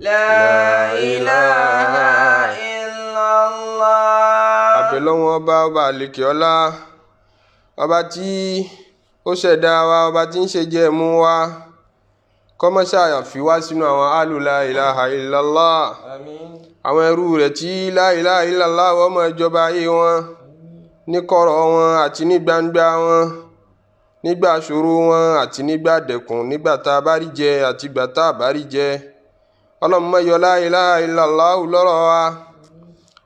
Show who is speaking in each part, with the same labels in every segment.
Speaker 1: La ilaha illallah.
Speaker 2: Àbẹ̀lọ́wọ́n ọba àlekè ọlá, ọba tí ó ṣẹ̀dá wa, ọba tí ń ṣe jẹ́ mú wa, kọ́mọ́ṣà fi wá sínú àwọn alu la ilaha illallah. Àwọn ẹrú rẹ̀ tí la ilaha illallah wọ́n máa jọba ayé wọn, ní kọ̀rọ̀ wọn àti ní gbangba wọn, nígbà ṣòro wọn àti nígbà dẹ̀kùn, nígbà tá a bá rí jẹ àti ìgbà tá a bá rí jẹ. Ọlọ́run má yọ la ilaha illallah lọ́rọ̀ wa,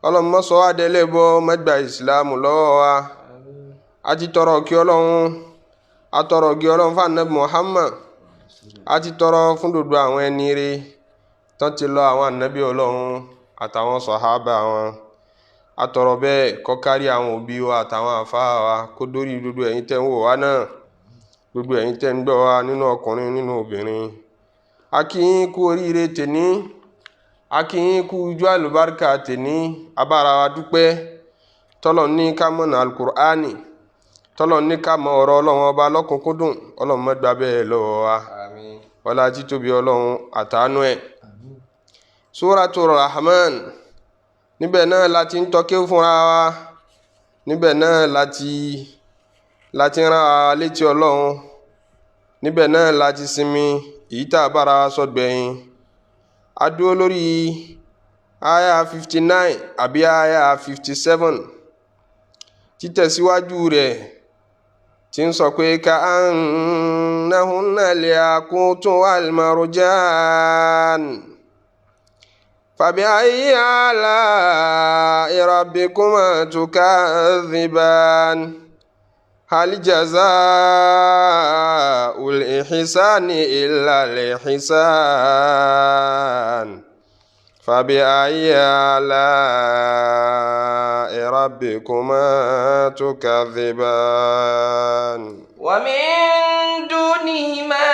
Speaker 2: Ọlọ́run má sọ wá dẹlẹ́bọ, má gba ìsìlámù lọ́wọ́ wa. A ti tọrọ kí Ọlọ́run, a tọrọ kí Ọlọ́run fún Ànábì Muhammad, a ti tọrọ fún gbogbo àwọn ẹni rere tán ti lọ, àwọn ànábì Ọlọ́run àtàwọn sàhábà wọn. A tọrọ bẹ́ẹ̀ kó kárí àwọn òbí wa àtàwọn àfáà wa, kó dórí gbogbo ẹ̀yin tẹ́ ń wò wá náà, gbogbo ẹ̀yin tẹ́ ń gbọ́ wa nínú ọkùnrin nínú obìnrin. A kí yín kú oríire tèní, a kí yín kú ijó àlùbáríkà tèní. Abára wa dúpẹ́ tọ́lọ̀ ní ká mọ̀nà al-Qur'ani, tọ́lọ̀ ní ká mọ ọ̀rọ̀ Ọlọ́run ọba lọ́kùnkúndùn. Ọlọ́run má gbà bẹ́ẹ̀ lọ́wọ́ wa, wọlá títóbi Ọlọ́run àtàánú ẹ̀. Surat al-Rahman, níbẹ̀ náà láti ń tọ́ké fúnra wa, níbẹ̀ náà láti rán wa létí Ọlọ́run, níbẹ̀ náà láti sinmi èyí tá a bára wa sọ gbẹ̀yìn. A dúró lórí aya 59 àbí aya 57, títẹ̀síwájú rẹ̀ tí ń sọ pé ka'annahunna al-yaqutu wal-marjan fabi'ayyi ala'i rabbikuma tukadhiban hal jazaa'ul ihsani illa al-ihsan fabi'ayyi ala'i rabbikuma tukadhiban.
Speaker 1: Wa min dunihima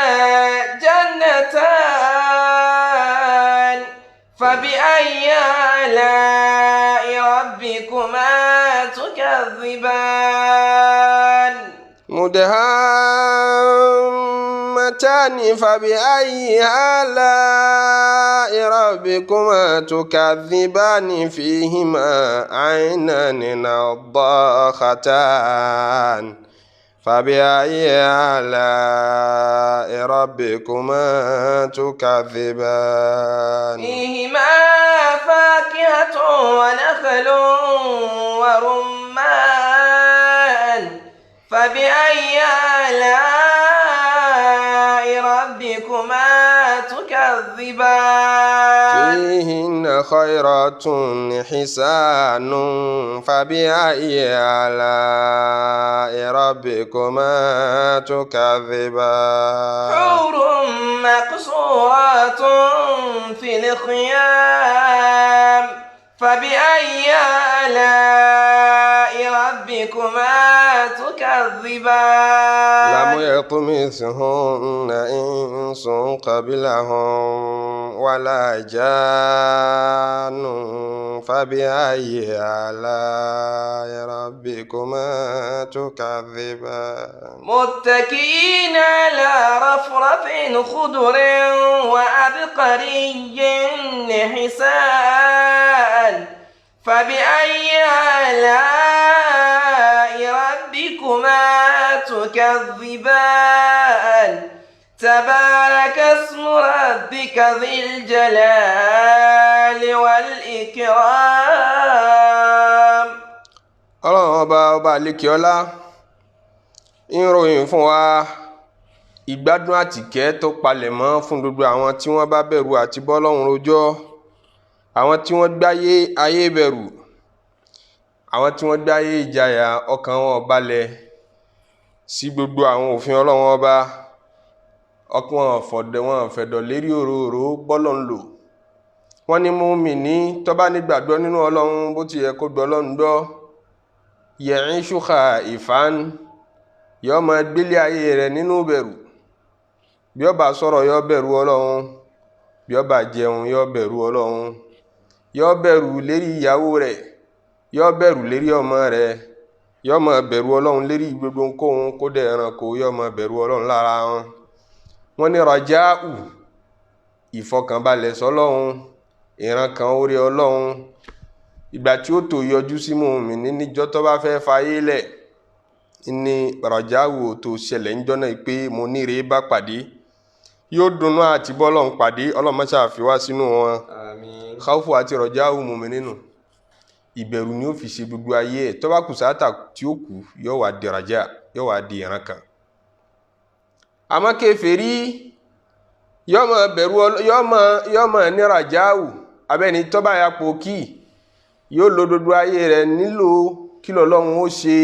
Speaker 1: jannatan fabi'ayyi ala'i rabbikuma tukadhiban.
Speaker 2: مدهامتان فبأي آلاء ربكما تكذبان فيهما عينان نضاختان فبأي آلاء ربكما تكذبان.
Speaker 1: فيهما فاكهة ونخل ورمان فبأي آلاء ربكما تكذبان.
Speaker 2: فيهن خيرات حسان فبأي آلاء ربكما تكذبان.
Speaker 1: حور مقصورات في الخيام فبأي آلاء ربكما تكذبان.
Speaker 2: لم يطمثهن إنس قبلهم ولا جان فبأي آلاء ربكما تكذبان.
Speaker 1: متكئين على رفرف خضر وعبقري حسان فبأي آلاء ربكما تكذبان. تبارك اسم ربك ذي الجلال والإكرام.
Speaker 2: Ọlọ́run ọba àlékè ọlá ń ròyìn fún wa ìgbádùn àtìkẹ́ tó palẹ̀ mọ́ fún gbogbo àwọn tí wọ́n bá bẹ̀rù àti bọ́lọ́run rojọ́, àwọn tí wọ́n gbáyé ayé bẹ̀rù, àwọn tí wọ́n gbáyé ìjayà, ọkàn wọn balẹ̀ sí gbogbo àwọn òfin Ọlọ́run ọba, ọkàn wọn fẹ̀dọ̀ lérí òróró bọ́lọ́run lò. Wọ́n ní mùmínì tó bá nígbàgbọ́ nínú Ọlọ́run bó ti yẹ kó gbọ́ Ọlọ́run gbọ́, ya'ishu khaifan, yóò máa gbélé ayé rẹ̀ nínú bẹ̀rù. Bí ó bá sọ̀rọ̀ yóò bẹ̀rù Ọlọ́run, bí ó bá jẹun yóò bẹ̀rù Ọlọ́run, yóò bẹ̀rù lérí ìyàwó rẹ̀, yóò bẹ̀rù lérí ọmọ rẹ̀, yóò máa bẹ̀rù Ọlọ́run lérí gbogbo nǹkan kó dẹ̀ ẹranko, yóò máa bẹ̀rù Ọlọ́run lára wọn. Wọ́n ní raja'u, ìfọkànbalẹ̀ sọ́lọ́run, ìran kan orí Ọlọ́run. Ìgbà tí ó tó yọjú sí mùmínì níjọ́ tó bá fẹ́ fayé lẹ̀ ní rọ̀jáwò tó ṣẹlẹ̀ ń jọ́nà pé mo níre bá pàdé, yóò dunnú àti bọ́lọ́run pàdé. Ọlọ́run má ṣe fi wá sínú wọn.
Speaker 1: Àmín.
Speaker 2: Khawfu àti rọ̀jáwò mùmínì nù. Ìbẹ̀rù ni ó fi ṣe gbogbo ayé ẹ̀. Tó bá kù sáátà tí ó kù yóò wá di ràjá, yóò wá di ìran kan. Àmọ́ kèfèrí yóò máa bẹ̀rù, yóò máa ní ràjáwò. Abẹ́ni tó bá ya pò kí yóò lo gbogbo ayé rẹ̀ nílò kí l'Ọlọ́run ó ṣe,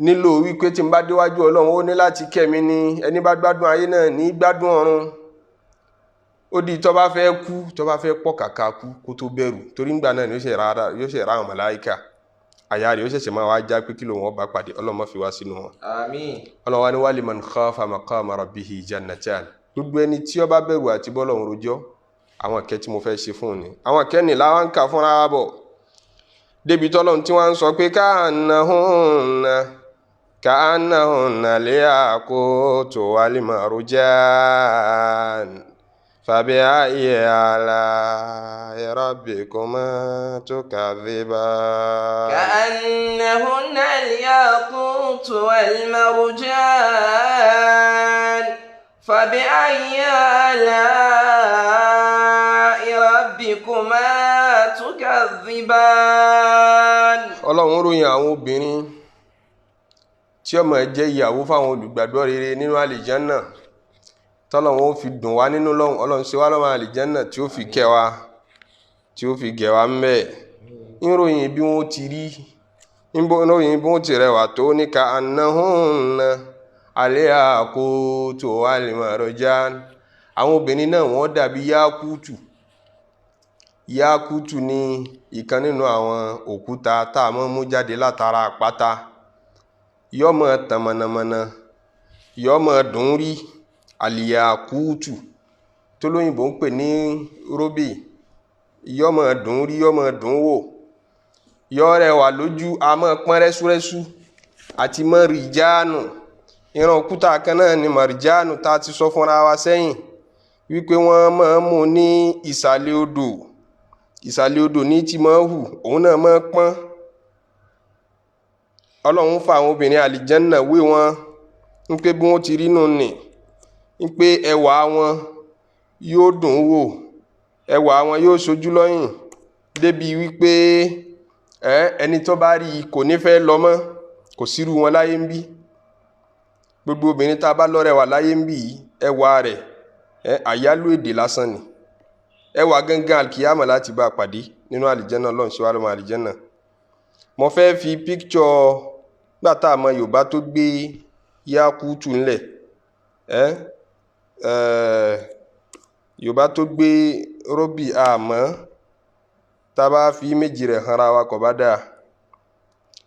Speaker 2: nílò wípé tí n bá déwájú Ọlọ́run ó ní láti kẹ́mi ni. Ẹni bá gbádùn ayé náà ní gbádùn ọ̀run. Ó di tó bá fẹ́ kú, tó bá fẹ́ pọ̀ kàkà kú kó tó bẹ̀rù, torí ńgbà náà ni yóò ṣe ra àwọn màláíkà. Àyà rẹ̀ yóò ṣẹ̀ṣẹ̀ máa wá já pé kí lòun ó bá pàdé. Ọlọ́run má fi wá sínú wọn.
Speaker 1: Àmín.
Speaker 2: Ọlọ́run wá ní wa liman khafa maqama rabbihi jannatan. Gbogbo ẹni tí ó bá bẹ̀rù àti bọ́lọ́run rojọ́, àwọn ìkẹ́ tí mo fẹ́ ṣe fún ni. Àwọn ìkẹ́ ni láwọn ń kà fúnra wa bọ̀. Débi tọ́lọ́run tí wọ́n ń sọ pé ka'annahunna al-yaqutu wal-marjan. فبأي آلاء ربكما تكذبان
Speaker 1: كأنهن الياقوت والمرجان فبأي آلاء ربكما تكذبان. Ọlọ́run ròyìn àwọn obìnrin tí ó máa jẹ́ ìyàwó fáwọn olùgbàgbọ́ rere nínú àlìjánà. Tọ́lọ́run ó fi dùn wá nínú lọ́hùn. Ọlọ́run ṣe wá lọ́mọ àlìjánà tí ó fi kẹ́ wa, tí ó fi gẹ̀ wá ńbẹ̀. Ìròyìn bí wọ́n ti rí, ìròyìn bí wọ́n ti rẹwà tó ní ka'annahunna al-yaqutu wal-marjan. Àwọn obìnrin náà wọ́n dàbí yákútù. Yákútù ní ìkan nínú àwọn òkúta tá a máa mú jáde látara àpáta. Yó máa tàn mọ̀nàmọ́ná, yó máa dùn rí. Al-yaqutu tó lóyìnbó ń pè ní róbì. Yó máa dùn rí, yó máa dùn wò, yó rẹwà lójú, a máa pọ́n rẹ́súrẹ́sú. Àti mọ̀rìjánù, ìran òkúta kan náà ni mọ̀rìjánù tá a ti sọ fúnra wa sẹ́yìn wípé wọ́n máa mú ní ìsàlẹ̀ odò. Ìsàlẹ̀ odò ní tí máa hù, òun náà máa pọ́n. Ọlọ́run fa àwọn obìnrin àlìjánà wé wọn ń pé bí wọ́n ti rí nù ní, ń pé ẹwà wọn yóò dùn wò, ẹwà wọn yóò ṣojú lọ́yìn, débi wípé ẹni tó bá rí kò ní fẹ́ lọ mọ́. Kò sírú wọn láyé ń bí. Gbogbo obìnrin tá a bá lọ́rẹ̀wà láyé ń bí, ẹwà rẹ̀ àyálò èdè lásán ni. Ẹwà gangan alkiyama láti bá pàdé nínú àlìjánà. Ọlọ́run ṣe wá lọ́mọ àlìjánà. Mo fẹ́ fi píkṣọ gbàtà àmọ́ Yorùbá tó gbé yákútù ńlẹ̀. Yorùbá tó gbé róbì àmọ́ tá a bá fi méjì rẹ̀ hanra wa kò bá dáa.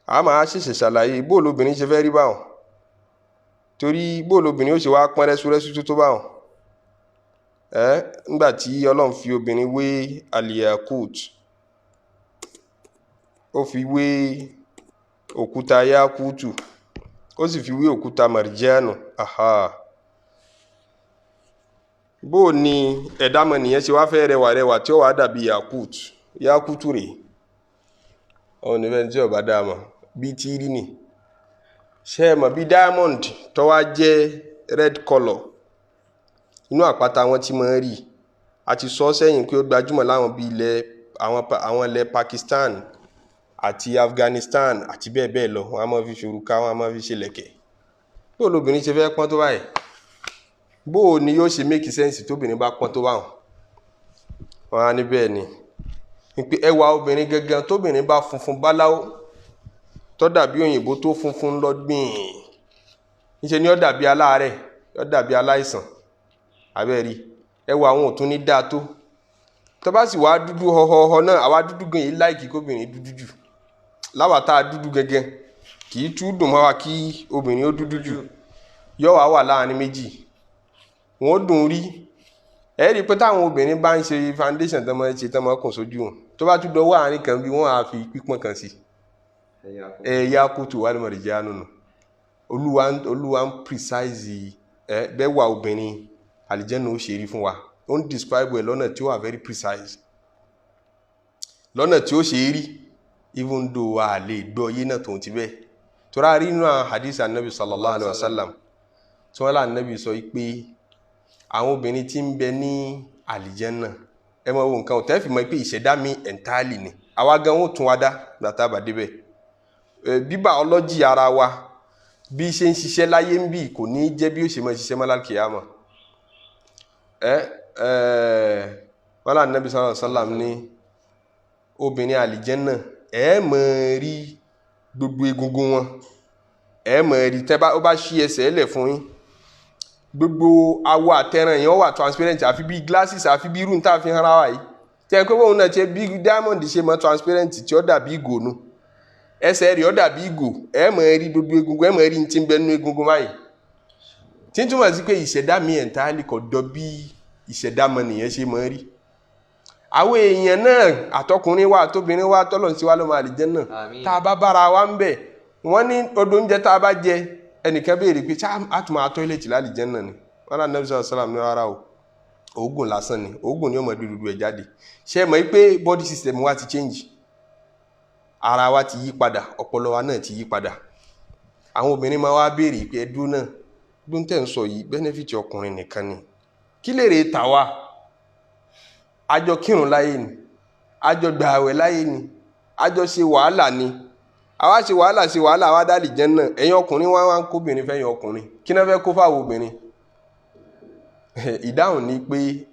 Speaker 1: A máa ṣẹ̀ṣẹ̀ ṣàlàyé bó lobìnrin ṣe fẹ́ rí báwọn, torí bó lobìnrin ó ṣe wá pọ́n rẹ́súrẹ́sú tó báwọn. Nígbà tí Ọlọ́run fi obìnrin wé al-yakut, ó fi wé òkúta yakutu, ó sì fi wé òkúta marjanu. Bó ni ẹ̀dámọ̀nìyàn ṣe wá fẹ́ rẹwà tí ó wá dàbí yakutu rẹ̀. Ọ̀nà ìbẹ̀ni tí ó bá dáa mọ̀ bí tí rí ni. Ṣé ẹ mọ̀ bí diamond tó wá jẹ́ red color inú àpáta wọn tí máa ń rí. A ti sọ sẹ́yìn pé ó gbajúmọ̀ láwọn bí àwọn ilẹ̀ Pakistan àti Afghanistan àti bẹ́ẹ̀ bẹ́ẹ̀ lọ. Wọ́n á máa fi ṣòrùka, wọ́n á máa fi ṣe lẹ̀kẹ̀. Bó lobìnrin ṣe fẹ́ pọ́n tó báyìí? Bó ni yóò ṣe make sense tóbìnrin bá pọ́n tó báwọn? Wọ́n á ní bẹ́ẹ̀ ni. Pé ẹwà obìnrin gangan tóbìnrin bá funfun báláwo tó dàbí òyìnbó tó funfun lọ́gbìn, níṣẹ́ ni ó dàbí aláàárẹ̀, ó dàbí aláìsàn. Abẹ́rí ẹwà àwọn ò tún ní dáa tó. Tó bá sì wá dúdú họhọhọ náà, àwa dúdú gan yìí láìkí kóbìnrin dúdú jù. Láwàtá dúdú gẹ́gẹ́ kì í tún dùn mọ́ wa kí obìnrin ó dúdú jù. Yóò wà láàrin méjì, wọ́n dùn rí. Ẹ rí pé táwọn obìnrin bá ń ṣe foundation tó máa ń ṣe tó máa kùn sójú wọn, tó bá tún dọwọ́ àárín kan bí wọ́n á fi pípọ́n kan sí. Yakutu wal-marjanu nù. Olúwa ń precise bẹ́wà obìnrin àlìjẹ́nà ó ṣe rí fún wa. Ó ń describe ẹ̀ lọ́nà tí ó wà very precise, lọ́nà tí ó ṣe rí even though a lè gbọ́ yé náà tó ti bẹ́ẹ̀. tó rá rí inú hadith anabi sallallahu alaihi wasallam tí wọ́n lá anabi sọ pé àwọn obìnrin tí ń bẹ ní àlìjẹ́nà ẹ mọ̀ wo nǹkan ò tẹ́ fi mọ̀ pé ìṣẹ̀dá mi entirely ni àwa gan ó tún wa dá gbàtà bá débẹ̀. Bí biology ara wa bí ṣe ń ṣiṣẹ́ láyé ń bì kò ní jẹ́ bí ó ṣe máa ṣiṣẹ́ mọ́ lálkìyámà. wọ́n lá anabi sallallahu alaihi wasallam ní obìnrin àlìjẹ́nà ẹ máa rí gbogbo egungun wọn, ẹ máa rí tẹ́ ó bá ṣí ẹsẹ̀ ẹlẹ̀ fún yín gbogbo awọ àtẹran yẹn wà transparent àfi bí glasses àfi bí irú níta fi hàn ra wa yìí tẹ́ pé bóun náà ṣe bí diamond ṣe mọ́ transparent tí ó dàbí ìgò nu ẹsẹ̀ rẹ̀ ó dàbí ìgò ẹ máa rí gbogbo egungun ẹ máa rí ti ń bẹ nínú egungun báyìí tí ń túmọ̀ sí pé ìṣẹ̀dá mi entirely kò dọ bí ìṣẹ̀dá mọ̀nìyàn ṣe máa rí. àwọn èèyàn náà àtọkùnrin wa àtobìnrin wa tọ́lọ̀ sí wa lọ́mọ àlìjẹ́nà tá a bá bára wa ń bẹ̀ wọ́n ní odò oúnjẹ tá a bá jẹ ẹnìkan béèrè pé a tún máa tọ́ílẹ̀tì lálìjẹ́nà ni wọ́n náà Nabi sallallahu alaihi wasallam ní rárá o oògùn lásán ni oògùn ni ó mọ̀ dúdú ẹ̀ jáde. ṣe mọ̀ pé body system wa ti change, ara wa ti yí padà, ọpọlọ wa náà ti yí padà. àwọn obìnrin máa wá béèrè pé ẹdún náà gbọ́n tẹ̀ ń sọ yìí benefit ọkùnrin nìkan ni kí lè rè tà wá àjọ kírun láyé ni àjọ gbààwẹ̀ láyé ni àjọ ṣe wàhálà ni àwa ṣe wàhálà àwa dálì jẹ́nà ẹ̀yin ọkùnrin wá ń kóbìnrin fẹ́yìn ọkùnrin kí náà fẹ́ kó fáwọn obìnrin. ìdáhùn ni pé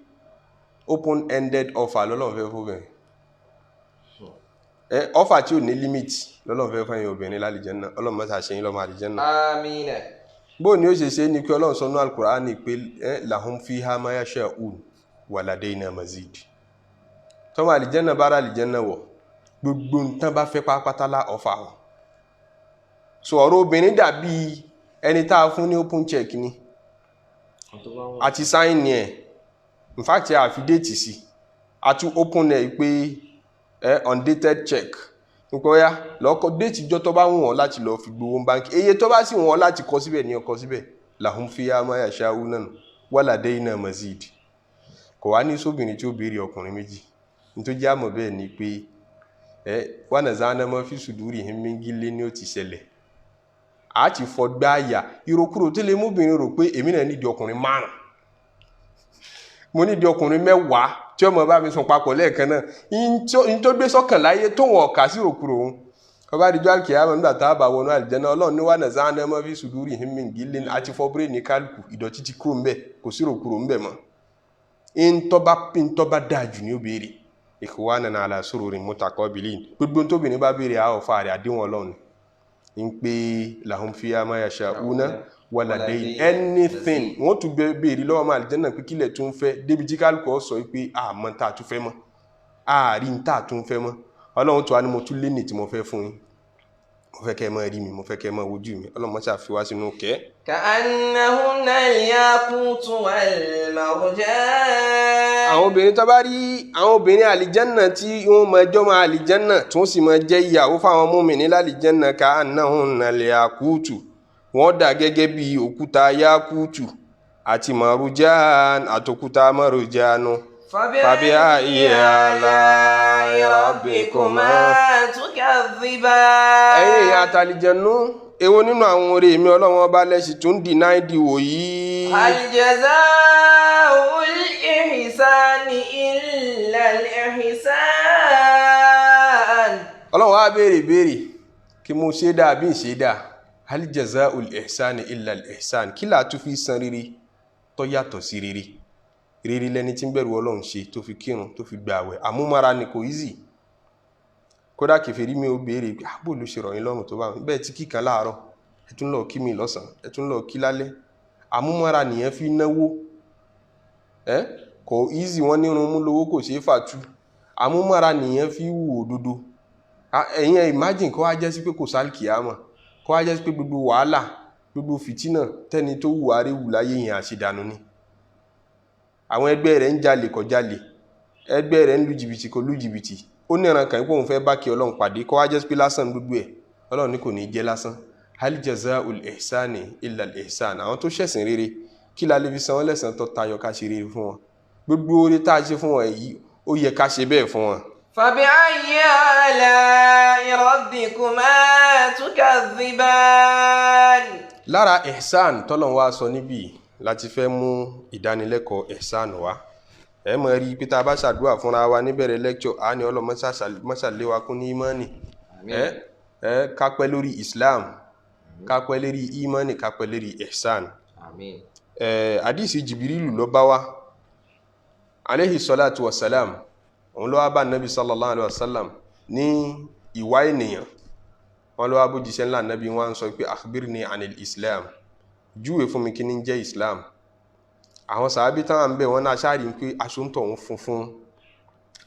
Speaker 1: open ended offer lọ́lọ́run fẹ́ fóbìnrin, offer tí ò ní limit lọ́lọ́run fẹ́ fẹ́yìn obìnrin lálì jẹ́nà. ọlọ́run mọ́ta ṣe yín lọ́mọ àlì jẹ́nà.
Speaker 3: àmín.
Speaker 1: bó ni ó ṣe ṣe ni pé ọlọ́run sọ nínú al-Qur'an ni pé lahum fiha ma yasha'un wa ladayna mazid. tọ́mọ àlì jẹ́nà bá rà àlì jẹ́nà wọ̀ gbogbo nǹkan bá fẹ́ pápátálá ọ̀fà wọn. so ọ̀rọ̀ obìnrin dàbí ẹni tá a fún ní open check ni àti sign ẹ̀ in fact a fi déètì sí àti open ẹ̀ pé undated check nípa ọ̀yá lọ́kọ̀ déètì ìjọ tó bá wù wọ́n láti lọ́ọ́ fi gbowó báńkì èyí tó bá sì wù wọ́n láti kọ síbẹ̀ ní ọkọ̀ síbẹ̀ lahum fiha ma yasha'una wa ladayna mazid. kò wá ní sóbìnrin tí ó béèrè ọkùnrin méjì nítorí àmọ̀ bẹ́ẹ̀ ni pé wà náà záná mọ́ fi sùdúrì hìmíngílé ní ó ti ṣẹlẹ̀ a ti fọgbá àyà ìrokúrò tó lè múbìnrin rò pé èmi náà nídìí ọkùnrin 5 mo nídìí ọkùnrin 10 tí ọmọ bá mi sùn papọ̀ lẹ́ẹ̀kan náà in tó gbé sọ́kàn láyé tó wọ̀n ọ̀kà sí ìrokúrò òun ọba àdìjọ́ àkìyàmọ̀ nígbà tá a bá wọnú àlìjẹ́nà ọlọ́run ní wà náà záná mọ́ fi sùdúrì hìmíngílé àti fọ́bírè ní kálukú ìdọ̀tí ti kúrò ńbẹ̀ kò sí ìrokúrò ńbẹ̀ mọ́ in tó bá dáa jù ní ó béèrè ikhwanana ala sururin mutaqabilin gbogbo tóbìnrin bá béèrè àwọn ọ̀fà rẹ̀ àdéhùn ọlọ́run ń pé lahum fiha ma yasha'una wa ladayna anything wọ́n tún béèrè lọ́wọ́ máa àlìjẹ́nà pé kílẹ̀ tún fẹ́ débi tí kálukú sọ pé àmọ́ tá a tún fẹ́ mọ́ àárín tá a tún fẹ́ mọ́ ọlọ́run tó wá ní mo tún lé ní tí mo fẹ́ fún yín mo fẹ́ kẹ́ ẹ máa rí mi mo fẹ́ kẹ́ ẹ máa wojú mi ọlọ́run mọ́ ṣàfi wá sínú kẹ́.
Speaker 3: ka'annahunna al-yaqutu wal-marjan.
Speaker 1: àwọn obìnrin tó bá rí àwọn obìnrin àlìjẹ́nà tí wọ́n máa jọ́ máa àlìjẹ́nà tí wọ́n sì máa jẹ́ ìyàwó fáwọn mùmínì lálìjẹ́nà ka'annahunna al-yaqutu wọ́n dà gẹ́gẹ́ bí òkúta yakutu àti marujan àtòkúta marujanu. فبأي آلاء ربكما
Speaker 3: تكذبان.
Speaker 1: ẹ̀yin èèyàn àtàlìjẹ̀nú èwo nínú àwọn oore mi ọlọ́run ọba lẹ́sì tún deny ìdìwò yìí.
Speaker 3: هل جزاء الإحسان إلا الإحسان.
Speaker 1: ọlọ́run wá béèrè kí mo ṣe dáa bí n ṣe dáa. هل جزاء الإحسان إلا الإحسان kí là tún fi san rere tó yàtọ̀ sí rere. rírí lẹ́ni tí ń bẹ̀rù ọlọ́run ṣe tó fi kírun tó fi gbààwẹ̀ àmúmára ni kò easy. kódà kèfèrí mi ó béèrè pé àbò ló ṣe rọ̀yìn lọ́rùn tó bá wọn bẹ́ẹ̀ tí kíkan láàárọ̀ ẹ tún lọ kí mi lọ́sàn-án ẹ tún lọ kí lálẹ́ àmúmára nìyẹn fi náwó kò easy wọn nírun mú lówó kò ṣeé fàtú àmúmára nìyẹn fi wù òdodo. ẹ̀yin imagine kó wá jẹ́ sí pé kò sálkìámọ̀ kó wá jẹ́ sí pé gbogbo wàhálà gbogbo fìtínà tẹ́ni tó wù àréwù láyé yẹn àṣedànù ni. àwọn ẹgbẹ́ rẹ̀ ń jalè kò jalè ẹgbẹ́ rẹ̀ ń lu jìbìtì kò lu jìbìtì ó ní ẹran kan pé òun fẹ́ bá kí ọlọ́run pàdé kọ́ wá jẹ́ pé lásán gbogbo ẹ̀ ọlọ́run ní kò ní jẹ́ lásán. hal jazaa'ul ihsani illa al ihsan àwọn tó ṣẹ̀sìn rere kí la lè fi san wọ́n lẹ́san tó tayọ ká ṣe rere fún wọn gbogbo oore tá a ṣe fún wọn yìí ó yẹ ká ṣe bẹ́ẹ̀ fún wọn.
Speaker 3: فبأي آلاء ربكما تكذبان.
Speaker 1: lára ihsan tọ́lọ́run wá sọ níbí láti fẹ́ mú ìdánilẹ́kọ̀ọ́ ihsan wá ẹ mọ̀ rí pé tá a bá ṣàdúrà fúnra wa níbẹ̀rẹ̀ lecture á ní Ọlọ́run mọ́ṣàléwá kún ní ìmánì ká pẹ́ lórí Islam ká pẹ́ lórí ìmánì ká pẹ́ lórí ihsan. Hadisi Jibirilu ló bá wá alayhi salatu wassalam òun ló wá bá nabi sallallahu alaihi wasallam ní ìwà ènìyàn wọn ló wá bó jíṣẹ́ ńlá nabi wọn sọ pé akhbirni anil Islam júwe fún mi kí ní jẹ́ Islam. àwọn sàábí táwọn ń bẹ̀ wọn náà ṣáàrí pé aṣóńtọ̀ ń funfun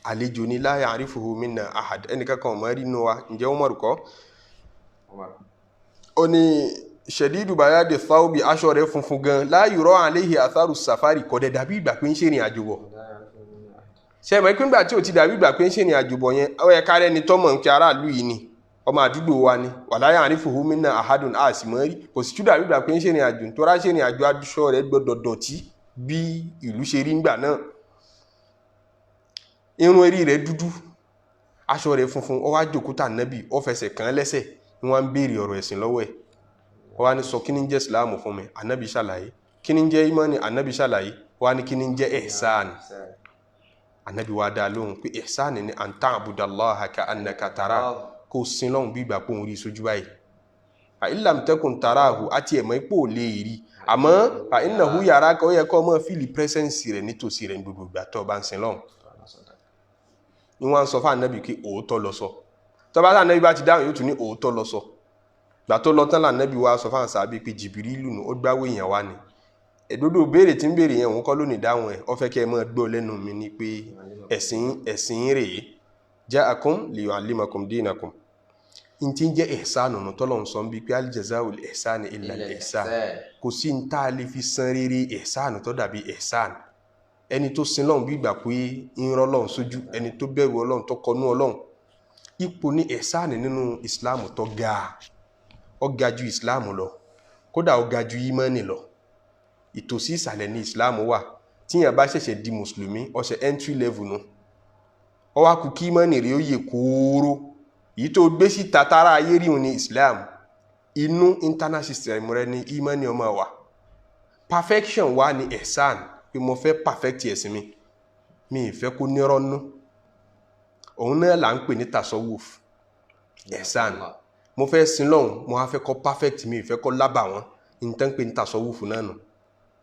Speaker 1: àlejò ní la ya'rifuhu minna ahad ẹnìkankan ọmọ rí inú wa ǹjẹ́ Umar kọ́ ó ní ṣẹ̀dídù bayadi thawbi aṣọ rẹ̀ funfun gan la yura alayhi atharu safari kọ́ dẹ̀ dàbí ìgbà pé ń ṣe ìrìn àjò bọ̀ ṣe mọ̀ pé ńgbà tí ò ti dàbí ìgbà pé ń ṣe ìrìn àjò bọ̀ yẹn ó yẹ ká rẹ́ni tọ́mọ̀ ń kí aráàlú yìí ni ọmọ àdúgbò wa ni wala ya'rifuhu minna ahadun àsìmọ́ rí kò sì tún dàbí ìgbà pé ń ṣe ìrìn àjò nítorá ṣe ìrìn àjò aṣọ rẹ̀ gbọdọ̀ dọ̀tí bí ìlú ṣe rí ńgbà náà irun orí rẹ̀ dúdú aṣọ rẹ̀ funfun ó wá jókòó tà nábì ó fẹsẹ̀ kàn lẹ́sẹ̀ ni wọ́n ń béèrè ọ̀rọ̀ ẹ̀sìn lọ́wọ́ ẹ̀ ó wá ní sọ kí ní jẹ́ Islam fún mi ànábì ṣàlàyé kí ní jẹ́ ìmánì ànábì ṣàlàyé ó wá ní kí ní jẹ́ ihsan ànábì wá dá lóhùn pé ihsan ni an ta'budallaha ka'annaka tarahu kó sin lọ́hùn bí ìgbà pé òun rí sójú báyìí fa in lam takun tarahu àti ẹ̀mọ́ ipò lè rí àmọ́ fa innahu yaraka ó yẹ kó mọ́ fíìlì pẹ́sẹ́ǹsì rẹ̀ nítòsí rẹ̀ gbogbo ìgbà tó bá ń sin lọ́hùn ni wọ́n sọ fún ànábì pé òótọ́ lọ sọ tó bá ànábì bá ti dáhùn yóò tún ní òótọ́ lọ sọ gbà tó lọ tán lànábì wá sọ fún àṣàbí pé Jìbìrìlù nù ó gbáwó èèyàn wá ni ẹ̀dọ́dọ̀ béèrè tí ń béèrè yẹn òun kọ́ lónìí dáhùn ẹ̀ ó fẹ́ kẹ́ ẹ mọ́ gbọ́ lẹ́nu mi ni pé ẹ̀sìn rèé ja'akum liyu'allimakum dinakum n tí ń jẹ́ ihsan nù tọ́lọ̀ ń sọ bí pé al-jazā'ul ihsāni illā al-ihsān kò sí ń tá a lè fi san rere ihsan tó dàbí ihsan ẹni tó sin lọ́hùn bí ìgbà pé ń rọ́ lọ́hùn sójú ẹni tó bẹ̀rù Ọlọ́hun tó kọnú Ọlọ́hun ipò ní ihsan nínú Islam tó ga ó ga ju Islam lọ kódà ó ga ju ìmánì lọ ìtòsí ìsàlẹ̀ ní Islam wà tíyàn bá ṣẹ̀ṣẹ̀ di mùsùlùmí ó ṣe entry level nù ó wá kù kí ìmánì rẹ̀ ó yẹ kóró èyí tó gbé sí tatara ayé rí ní Islam inú internal system rẹ̀ ní ìmánì ọmọ wa perfection wà ní ihsan pé mo fẹ́ perfect ẹ̀sìn mi ìfẹ́ kó nírọ́nú òun náà là ń pè ní tasawuf ihsan mo fẹ́ sin lọ́hùn mo wá fẹ́ kọ́ perfect mi ìfẹ́ kọ́ lábà wọn ní tán pé ní tasawuf náà nù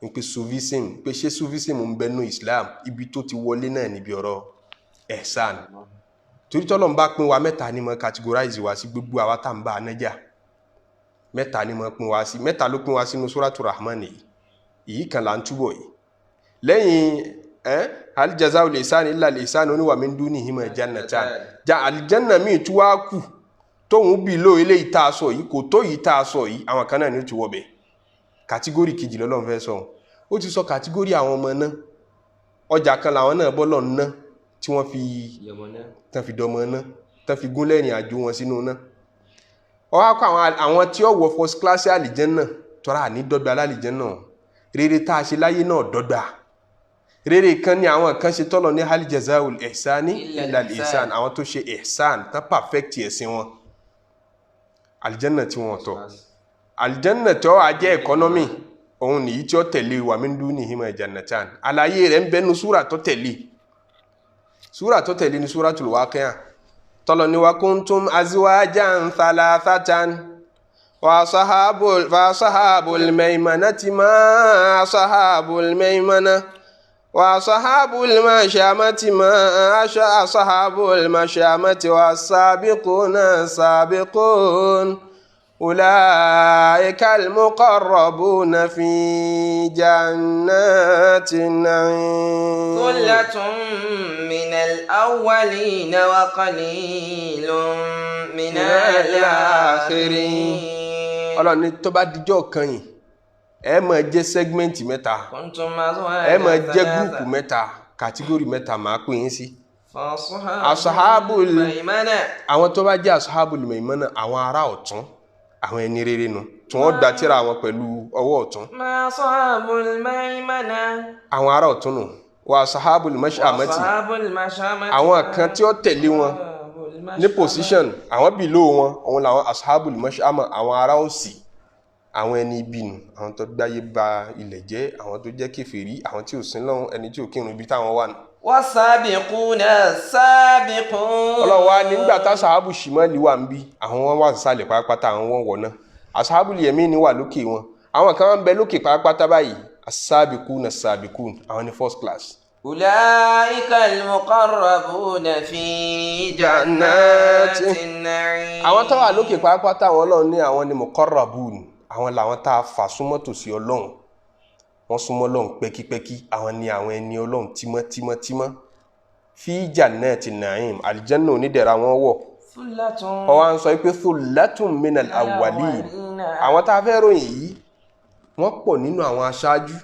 Speaker 1: ní pé sufism pé ṣé sufism ń bẹnu Islam ibi tó ti wọlé náà níbi ọ̀rọ̀ ihsan torí tọ́lọ̀ ń bá pín wa mẹ́ta ni mo categorize wa sí gbogbo àwa tá ń bá anájà mẹ́ta ni mo pín wa sí mẹ́ta ló pín wa sínú Surat al-Rahman yìí kan là ń túbọ̀ yìí lẹ́yìn hal jazaa'ul ihsani illa al-ihsan wa min dunihima jannatan aljanna mi tú wá kù tóhun bí ló ilé ìta sọ yìí kò tó yìí ta sọ yìí àwọn kan náà ni ó ti wọ́bẹ̀ kàtígórì kejì lọ́lọ́run fẹ́ sọ ó ti sọ kàtígórì àwọn ọmọ náà ọjà kan làwọn náà bọ́lọ̀ ná tí wọ́n fi dọmọ náà tán fi gún lẹ́rìn àjò wọn sínú náà ọwá kọ àwọn tí ó wọ first class àlìjẹ́nnà tọ́ra ní dọ́gba alálìjẹ́nnà rere tá a ṣe láyé náà dọ́gba rere kan ní àwọn kan ṣe tọ́lọ̀ ní hal jazaa'ul ihsani illa al-ihsan àwọn tó ṣe ihsan tán perfect ẹ̀sìn wọn aljanna tí wọ́n tọ́ aljanna tí ó wà jẹ́ economy òun nìyí tí ó tẹ̀lé wa min dunihima jannatan àlàyé rẹ̀ ń bẹnu súrà tó tẹ̀lé ní Suratul Waqi'ah tọ́lọ̀ ní wa kuntum azwajan thalathatan wa sahabul maymanati ma sahabul maymana wa sahabul mashamati ma sahabul mashamati wa sabiquna sabiqun ulaika al-muqarrabuna fi jannatin na'im
Speaker 3: sullatun minal awwalina wa qalilun minal akhirin.
Speaker 1: Ọlọ́run ní tó bá dijọ́ kan yìí ẹ máa jẹ́ segment mẹ́ta ẹ máa jẹ́ group mẹ́ta category mẹ́ta máa pín yín sí asahabul maimana àwọn tó bá jẹ́ asahabul maimana àwọn ará ọ̀tún àwọn ẹni rere nu tí wọ́n gba tírà wọn pẹ̀lú ọwọ́ ọ̀tún.
Speaker 3: ما أصحاب الميمنة
Speaker 1: àwọn ará ọ̀tún nù wa sahabul mash'amati
Speaker 3: وأصحاب المشأمة
Speaker 1: àwọn kan tí ó tẹ̀lé wọn ní position àwọn below wọn òun làwọn ashabul mash'ama àwọn ará òsì àwọn ẹni ibi nù àwọn tó gbáyé ba ilẹ̀ jẹ́ àwọn tó jẹ́ kèfèrí àwọn tí ò sin lọ́hùn ẹni tí ò kírun ibi táwọn wà nù.
Speaker 3: والسابقون السابقون.
Speaker 1: Ọlọ́run wa nígbà tá sahabu shimali wà ń bí àwọn wọn wà sálẹ̀ pátápátá àwọn wọn wọ̀ náà ashabul yamini wà lókè wọn àwọn kan ń bẹ lókè pátápátá báyìí as-sabiquna as-sabiqun àwọn ní first class.
Speaker 3: أولئك المقربون في جنات النعيم.
Speaker 1: àwọn tó wà lókè pátápátá àwọn Ọlọ́run ní àwọn ní muqarrabun àwọn làwọn tá a fà súnmọ́ tòsí Ọlọ́run wọ́n súnmọ́ Ọlọ́run pẹ́kípẹ́kí àwọn ní àwọn ẹni Ọlọ́run tímọ́tímọ́ fi jannati na'im aljanna onídẹ̀ra wọn wọ̀ wọ́n wá ń sọ pé thullatun minal awwalin àwọn tá a fẹ́ ròyìn yìí wọ́n pọ̀ nínú àwọn aṣáájú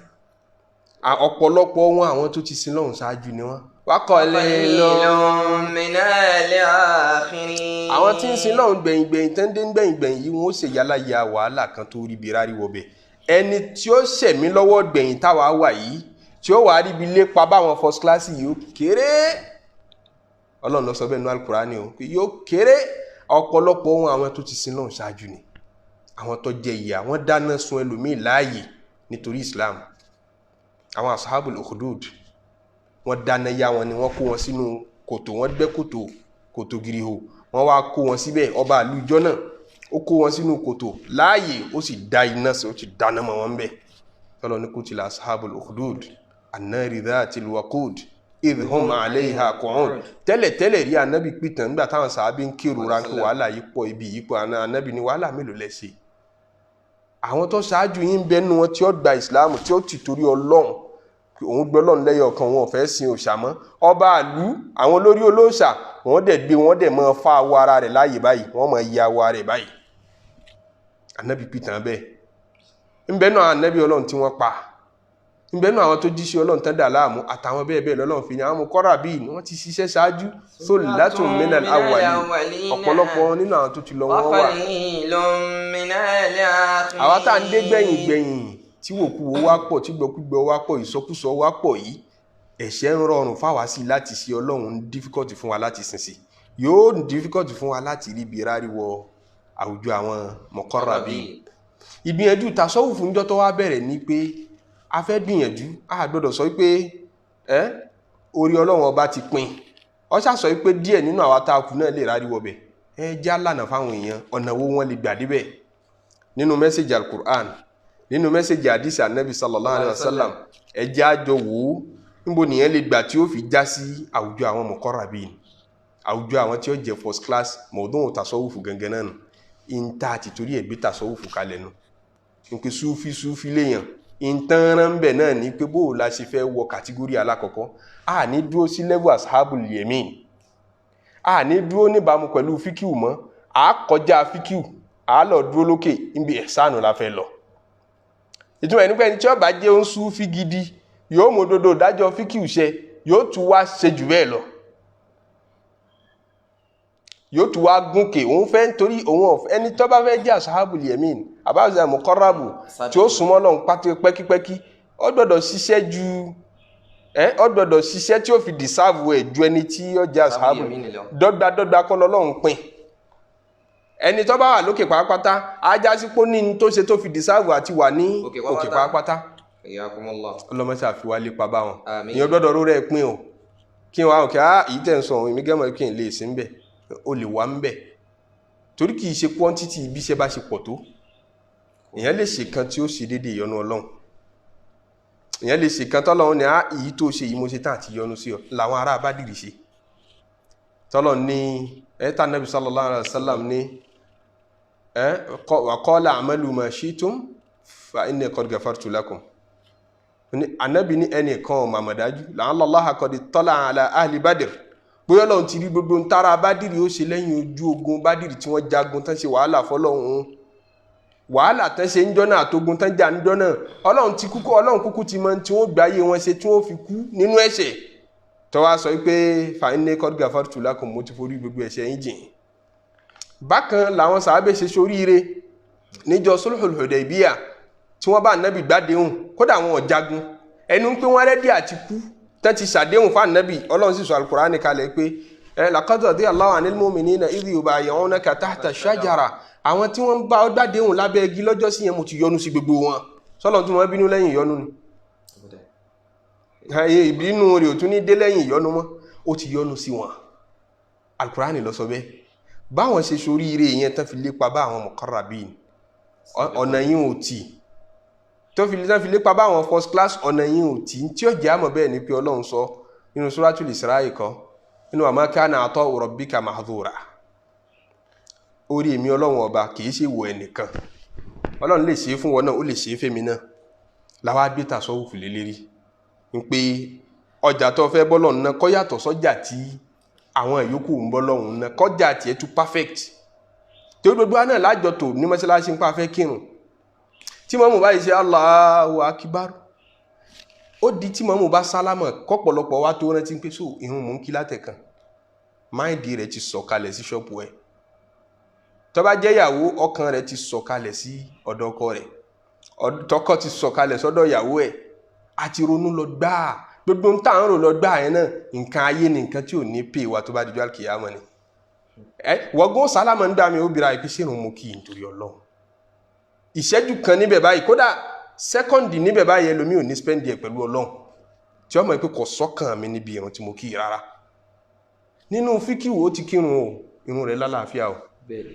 Speaker 1: ọ̀pọ̀lọpọ̀ wọn àwọn tó ti sin Ọlọ́run ṣáájú ni wọ́n wa qalilun
Speaker 3: minal akhirin.
Speaker 1: àwọn tí ń sin Ọlọ́run gbẹ̀yìngbẹ̀yìn tán dé gbẹ̀yìngbẹ̀yìn yìí wọ́n ó ṣe yálà ya wàhálà kan tó rí birari wọ̀bẹ̀ ẹni tí ó ṣẹ̀mí lọ́wọ́ gbẹ̀yìn táwa wà yìí tí ó wà ríbi lépa báwọn first class yìí ó kéré Ọlọ́run ló sọ bẹ́ẹ̀ nínú Al-Qur'ani o pé yóò kéré ọ̀pọ̀lọpọ̀ ohun àwọn tó ti sin Ọlọ́run ṣáájú ni àwọn tó jẹ ìyà wọ́n dáná sun ẹlòmíì láàyè nítorí Islam àwọn ashabul ukhdud wọ́n dáná yá wọn ni wọ́n kó wọn sínú kòtò wọ́n gbẹ́ kòtò giriho wọ́n wá kó wọn síbẹ̀ ọba àlùjọ náà ó kó wọn sínú kòtò láàyè ó sì dá iná sí ó sì dáná mọ́ wọn bẹ́ẹ̀ tọ́lọ́ ní kutila ashabul ukhdud annari dhatil waqud idh hum alayha qu'ud tẹ́lẹ̀ rí anábì pìtàn nígbà táwọn sàábí ń kérora pé wàhálà yìí pọ̀ ibi yìí pọ̀ anábì ní wàhálà mélòó lẹ ṣe àwọn tó ṣáájú yín bẹnu wọn tí ó gba ìsìláàmù tí ó ti torí Ọlọ́run òun gbọ́ Ọlọ́run lẹ́yọ̀ kan wọn ò fẹ́ sin òòṣà mọ́ ọba àlú àwọn olórí olóòṣà wọ́n dẹ̀ gbé wọ́n dẹ̀ máa fa awọ ara rẹ̀ láàyè báyìí wọ́n máa ya awọ rẹ̀ báyìí anábì pìtàn bẹ́ẹ̀ ń bẹ́ẹ̀ náà anábì Ọlọ́run tí wọ́n pa ń bẹ́ẹ̀ náà àwọn tó jíṣẹ́ Ọlọ́run tán dà láàmú àtàwọn bẹ́ẹ̀ bẹ́ẹ̀ lọ́lọ́run fi ní àwọn muqarrabin wọ́n ti ṣiṣẹ́ ṣáájú sullatun minal awwalin ọ̀pọ̀lọpọ̀ nínú àwọn tó ti lọ wọ́n wà àwọn tá à ń dé gbẹ̀yìn tí wòkúwò wá pọ̀ tí gbọ́kúgbọ́ wá pọ̀ ìsọkúsọ wá pọ̀ yìí ẹ̀ṣẹ̀ ń rọrùn fáwa sí láti ṣe Ọlọ́run ń difficult fún wa láti sìn sí yóò difficult fún wa láti rí ibi ráríwọ àwùjọ àwọn muqarrabin. ìgbìyànjú tasawuf fún jọ́ tó wá bẹ̀rẹ̀ ní pé a fẹ́ gbìyànjú a gbọ́dọ̀ sọ pé orí Ọlọ́run ọba ti pin ọ ṣá sọ pé díẹ̀ nínú àwa tá a kù náà lè ráríwọ bẹ̀ ẹ já lànà fáwọn èèyàn ọ̀nà wo wọ́n lè gbà débẹ̀ nínú mẹ́sẹ̀jì al-Qur'an nínú mẹ́sẹ̀jì àdìsí ànábì sallallahu alayhi wa sallam ẹjẹ́ àjọ wò ó níbo nìyẹn lè gbà tí ó fi já sí àwùjọ àwọn muqarrabin àwùjọ àwọn tí ó jẹ first class mọ̀ọ́dún tasawufu gangan náà nù ìntà àti torí ẹ̀gbẹ́ tasawufu kalẹ̀ nù nípe súfí léèyàn ìntànrán bẹ̀ náà ní pé bóò la ṣe fẹ́ wọ kàtígórì alákọ̀ọ́kọ́ a ní dúró sí level ashabul yamin a ní dúró níbàámu pẹ̀lú fíkíù mọ́ a kọjá fíkíù a lọ dúró lókè níbi ẹ̀sánù la fẹ́ lọ ìtumọ̀ ẹni pé ẹni tí ó bá jẹ́ ń súfí gidi yóò mú dodo dájọ́ fíkíù ṣe yóò tún wá ṣe jù bẹ́ẹ̀ lọ yóò tún wá gúnkè òun fẹ́ nítorí òun ọ̀fẹ́ ẹni tó bá fẹ́ jẹ́ ashabul yamin àbáwọ̀sẹ̀ muqarrabu tí ó súnmọ́ lọ́hùn pátí pẹ́kípẹ́kí ó gbọ́dọ̀ ṣiṣẹ́ ju ó gbọ́dọ̀ ṣiṣẹ́ tí ó fi dìsáàbù ẹ̀ ju ẹni tí ó jẹ́ ashabul dọ́gbadọ́gba kọ́ lọ́lọ́run pín ẹni tó bá wà lókè pàápátá ajá sí pó ní tó ṣe tó fi dìsáàbù àti wà ní òkè pàápátá ọlọ́mọṣẹ́ àfiwá lè pa bá wọn ìyẹn gbọ́dọ̀ ró rẹ̀ pín o kí wọ́n á òkè èyí tẹ̀ ń sọ òun ìmígẹ́mọ̀ kí n lè sí ń bẹ̀ o lè wà ń bẹ̀ torí kìí ṣe quantity bí iṣẹ́ bá ṣe pọ̀ tó èyàn lè ṣe kan tí ó ṣe déédéé ìyọ́nú Ọlọ́run èyàn lè ṣe kan tọ́lọ́run ní èyí tó ṣe yìí mo ṣe tán àti yọ́nú sí ọ làwọn ará Bádìrì ṣe tọ́lọ́run ní ẹ̀ẹ́ta Nabi sallallahu alaihi wasallam ní wa qala a'malu ma shi'tum fa inni qad ghafartu lakum Ànábì ní ẹnìkan màmàdájú la'alla Allaha qad ittala'a ala ahli Badr bóyá Ọlọ́run ti rí gbogbo ń tára Bádìrì ó ṣe lẹ́yìn ojú ogun Bádìrì tí wọ́n jagun tán ṣe wàhálà fọ́lọ́run wàhálà tán ṣe ń jọ́nà àtogun tán jà ń jọ́nà Ọlọ́run kúkú ti mọ tí wọ́n gbáyé wọn ṣe tí wọ́n fi kú nínú ẹ̀ṣẹ̀ tó wá sọ pé fa inni qad ghafartu lakum mo ti forí gbogbo ẹ̀ṣẹ̀ yín jìn bákan làwọn sàábé ṣe ṣoríire níjọ́ sulhul Hudaybiyah tí wọ́n bá ànábì gbádéhùn kódà wọn ò jagun ẹnu pé wọ́n rẹ́dí àti kú tán ti ṣàdéhùn fún ànábì Ọlọ́run sì sọ al-Qur'ani kalẹ̀ pé laqad radiyallahu 'anil mu'minina idh yubayyi'unaka tahta ash-shajara àwọn tí wọ́n bá gbádéhùn lábẹ́ igi lọ́jọ́ sí yẹn mo ti yọ́nú sí gbogbo wọn sọ́lọ́run tí wọ́n bínú lẹ́yìn ìyọ́nú ni ìbínú rẹ̀ ò tún ní dé lẹ́yìn ìyọ́nú mọ́ ó ti yọ́nú sí wọn al-Qur'ani ló sọ bẹ́ẹ̀ báwọn ṣe sórí ire yẹn tán fi lépa bá àwọn muqarrabin ọ̀nà yìí ò tí tó fi lépa bá àwọn first class ọ̀nà yìí ò tí tí ó jẹ́ àmọ́ bẹ́ẹ̀ ni pé Ọlọ́run sọ nínú Suratul Isra'i kan nínú wa ma kana ata'u rabbika mahdhura orí èmi Ọlọ́run ọba kìí ṣe wọ ẹnìkan Ọlọ́run lè ṣe fún wọn náà ó lè ṣe fẹ́mi náà láwá gbé tasawufu lé lérí ń pé ọjà tó fẹ́ bọ́lọ́run náà kọ́ yàtọ̀ sọ́jà tí àwọn ìyókù ń bọ́lọ́run náà kọjá tiẹ̀ tún perfect tí ó gbogbo náà lájọ tó ní mọ́ṣáláṣí ń pa fẹ́ kírun tí mọ́mù bá ṣe Allahu akbar ó di tí mọ́mù bá sálámọ̀ kọ́pọ̀lọpọ̀ wá tó rántí pé so ìrun mú ń kí látẹ̀kan máìdì rẹ̀ ti sọ̀kalẹ̀ sí ṣọ́pù ẹ̀ tó bá jẹ́ ìyàwó ọkàn rẹ̀ ti sọ̀kalẹ̀ sí ọ̀dọ̀ ọkọ rẹ̀ tọkọ ti sọ̀kalẹ̀ sọ́dọ̀ ìyàwó ẹ̀ àti ronú lọ gbáà gbogbo ń tàn rò lọ gbáà yẹn náà nǹkan ayé ni nǹkan tí ò ní pè wá tó bá dijọ́ àkìyàmọ́ ni wọ́gún sálámọ̀ ń dá mi ó bira ìpín sínú mú kí nítorí Ọlọ́run ìṣẹ́jú kan níbẹ̀ báyìí kódà sẹ́kọ́ndì níbẹ̀ báyìí ẹlòmí ò ní spẹ́ndì ẹ̀ pẹ̀lú Ọlọ́run tí ọmọ ìpín kò sọ́kàn mi níbi ìrun tí mo kí rárá nínú fíkìwò ó ti kírun o ìrun rẹ̀ lálàáfíà o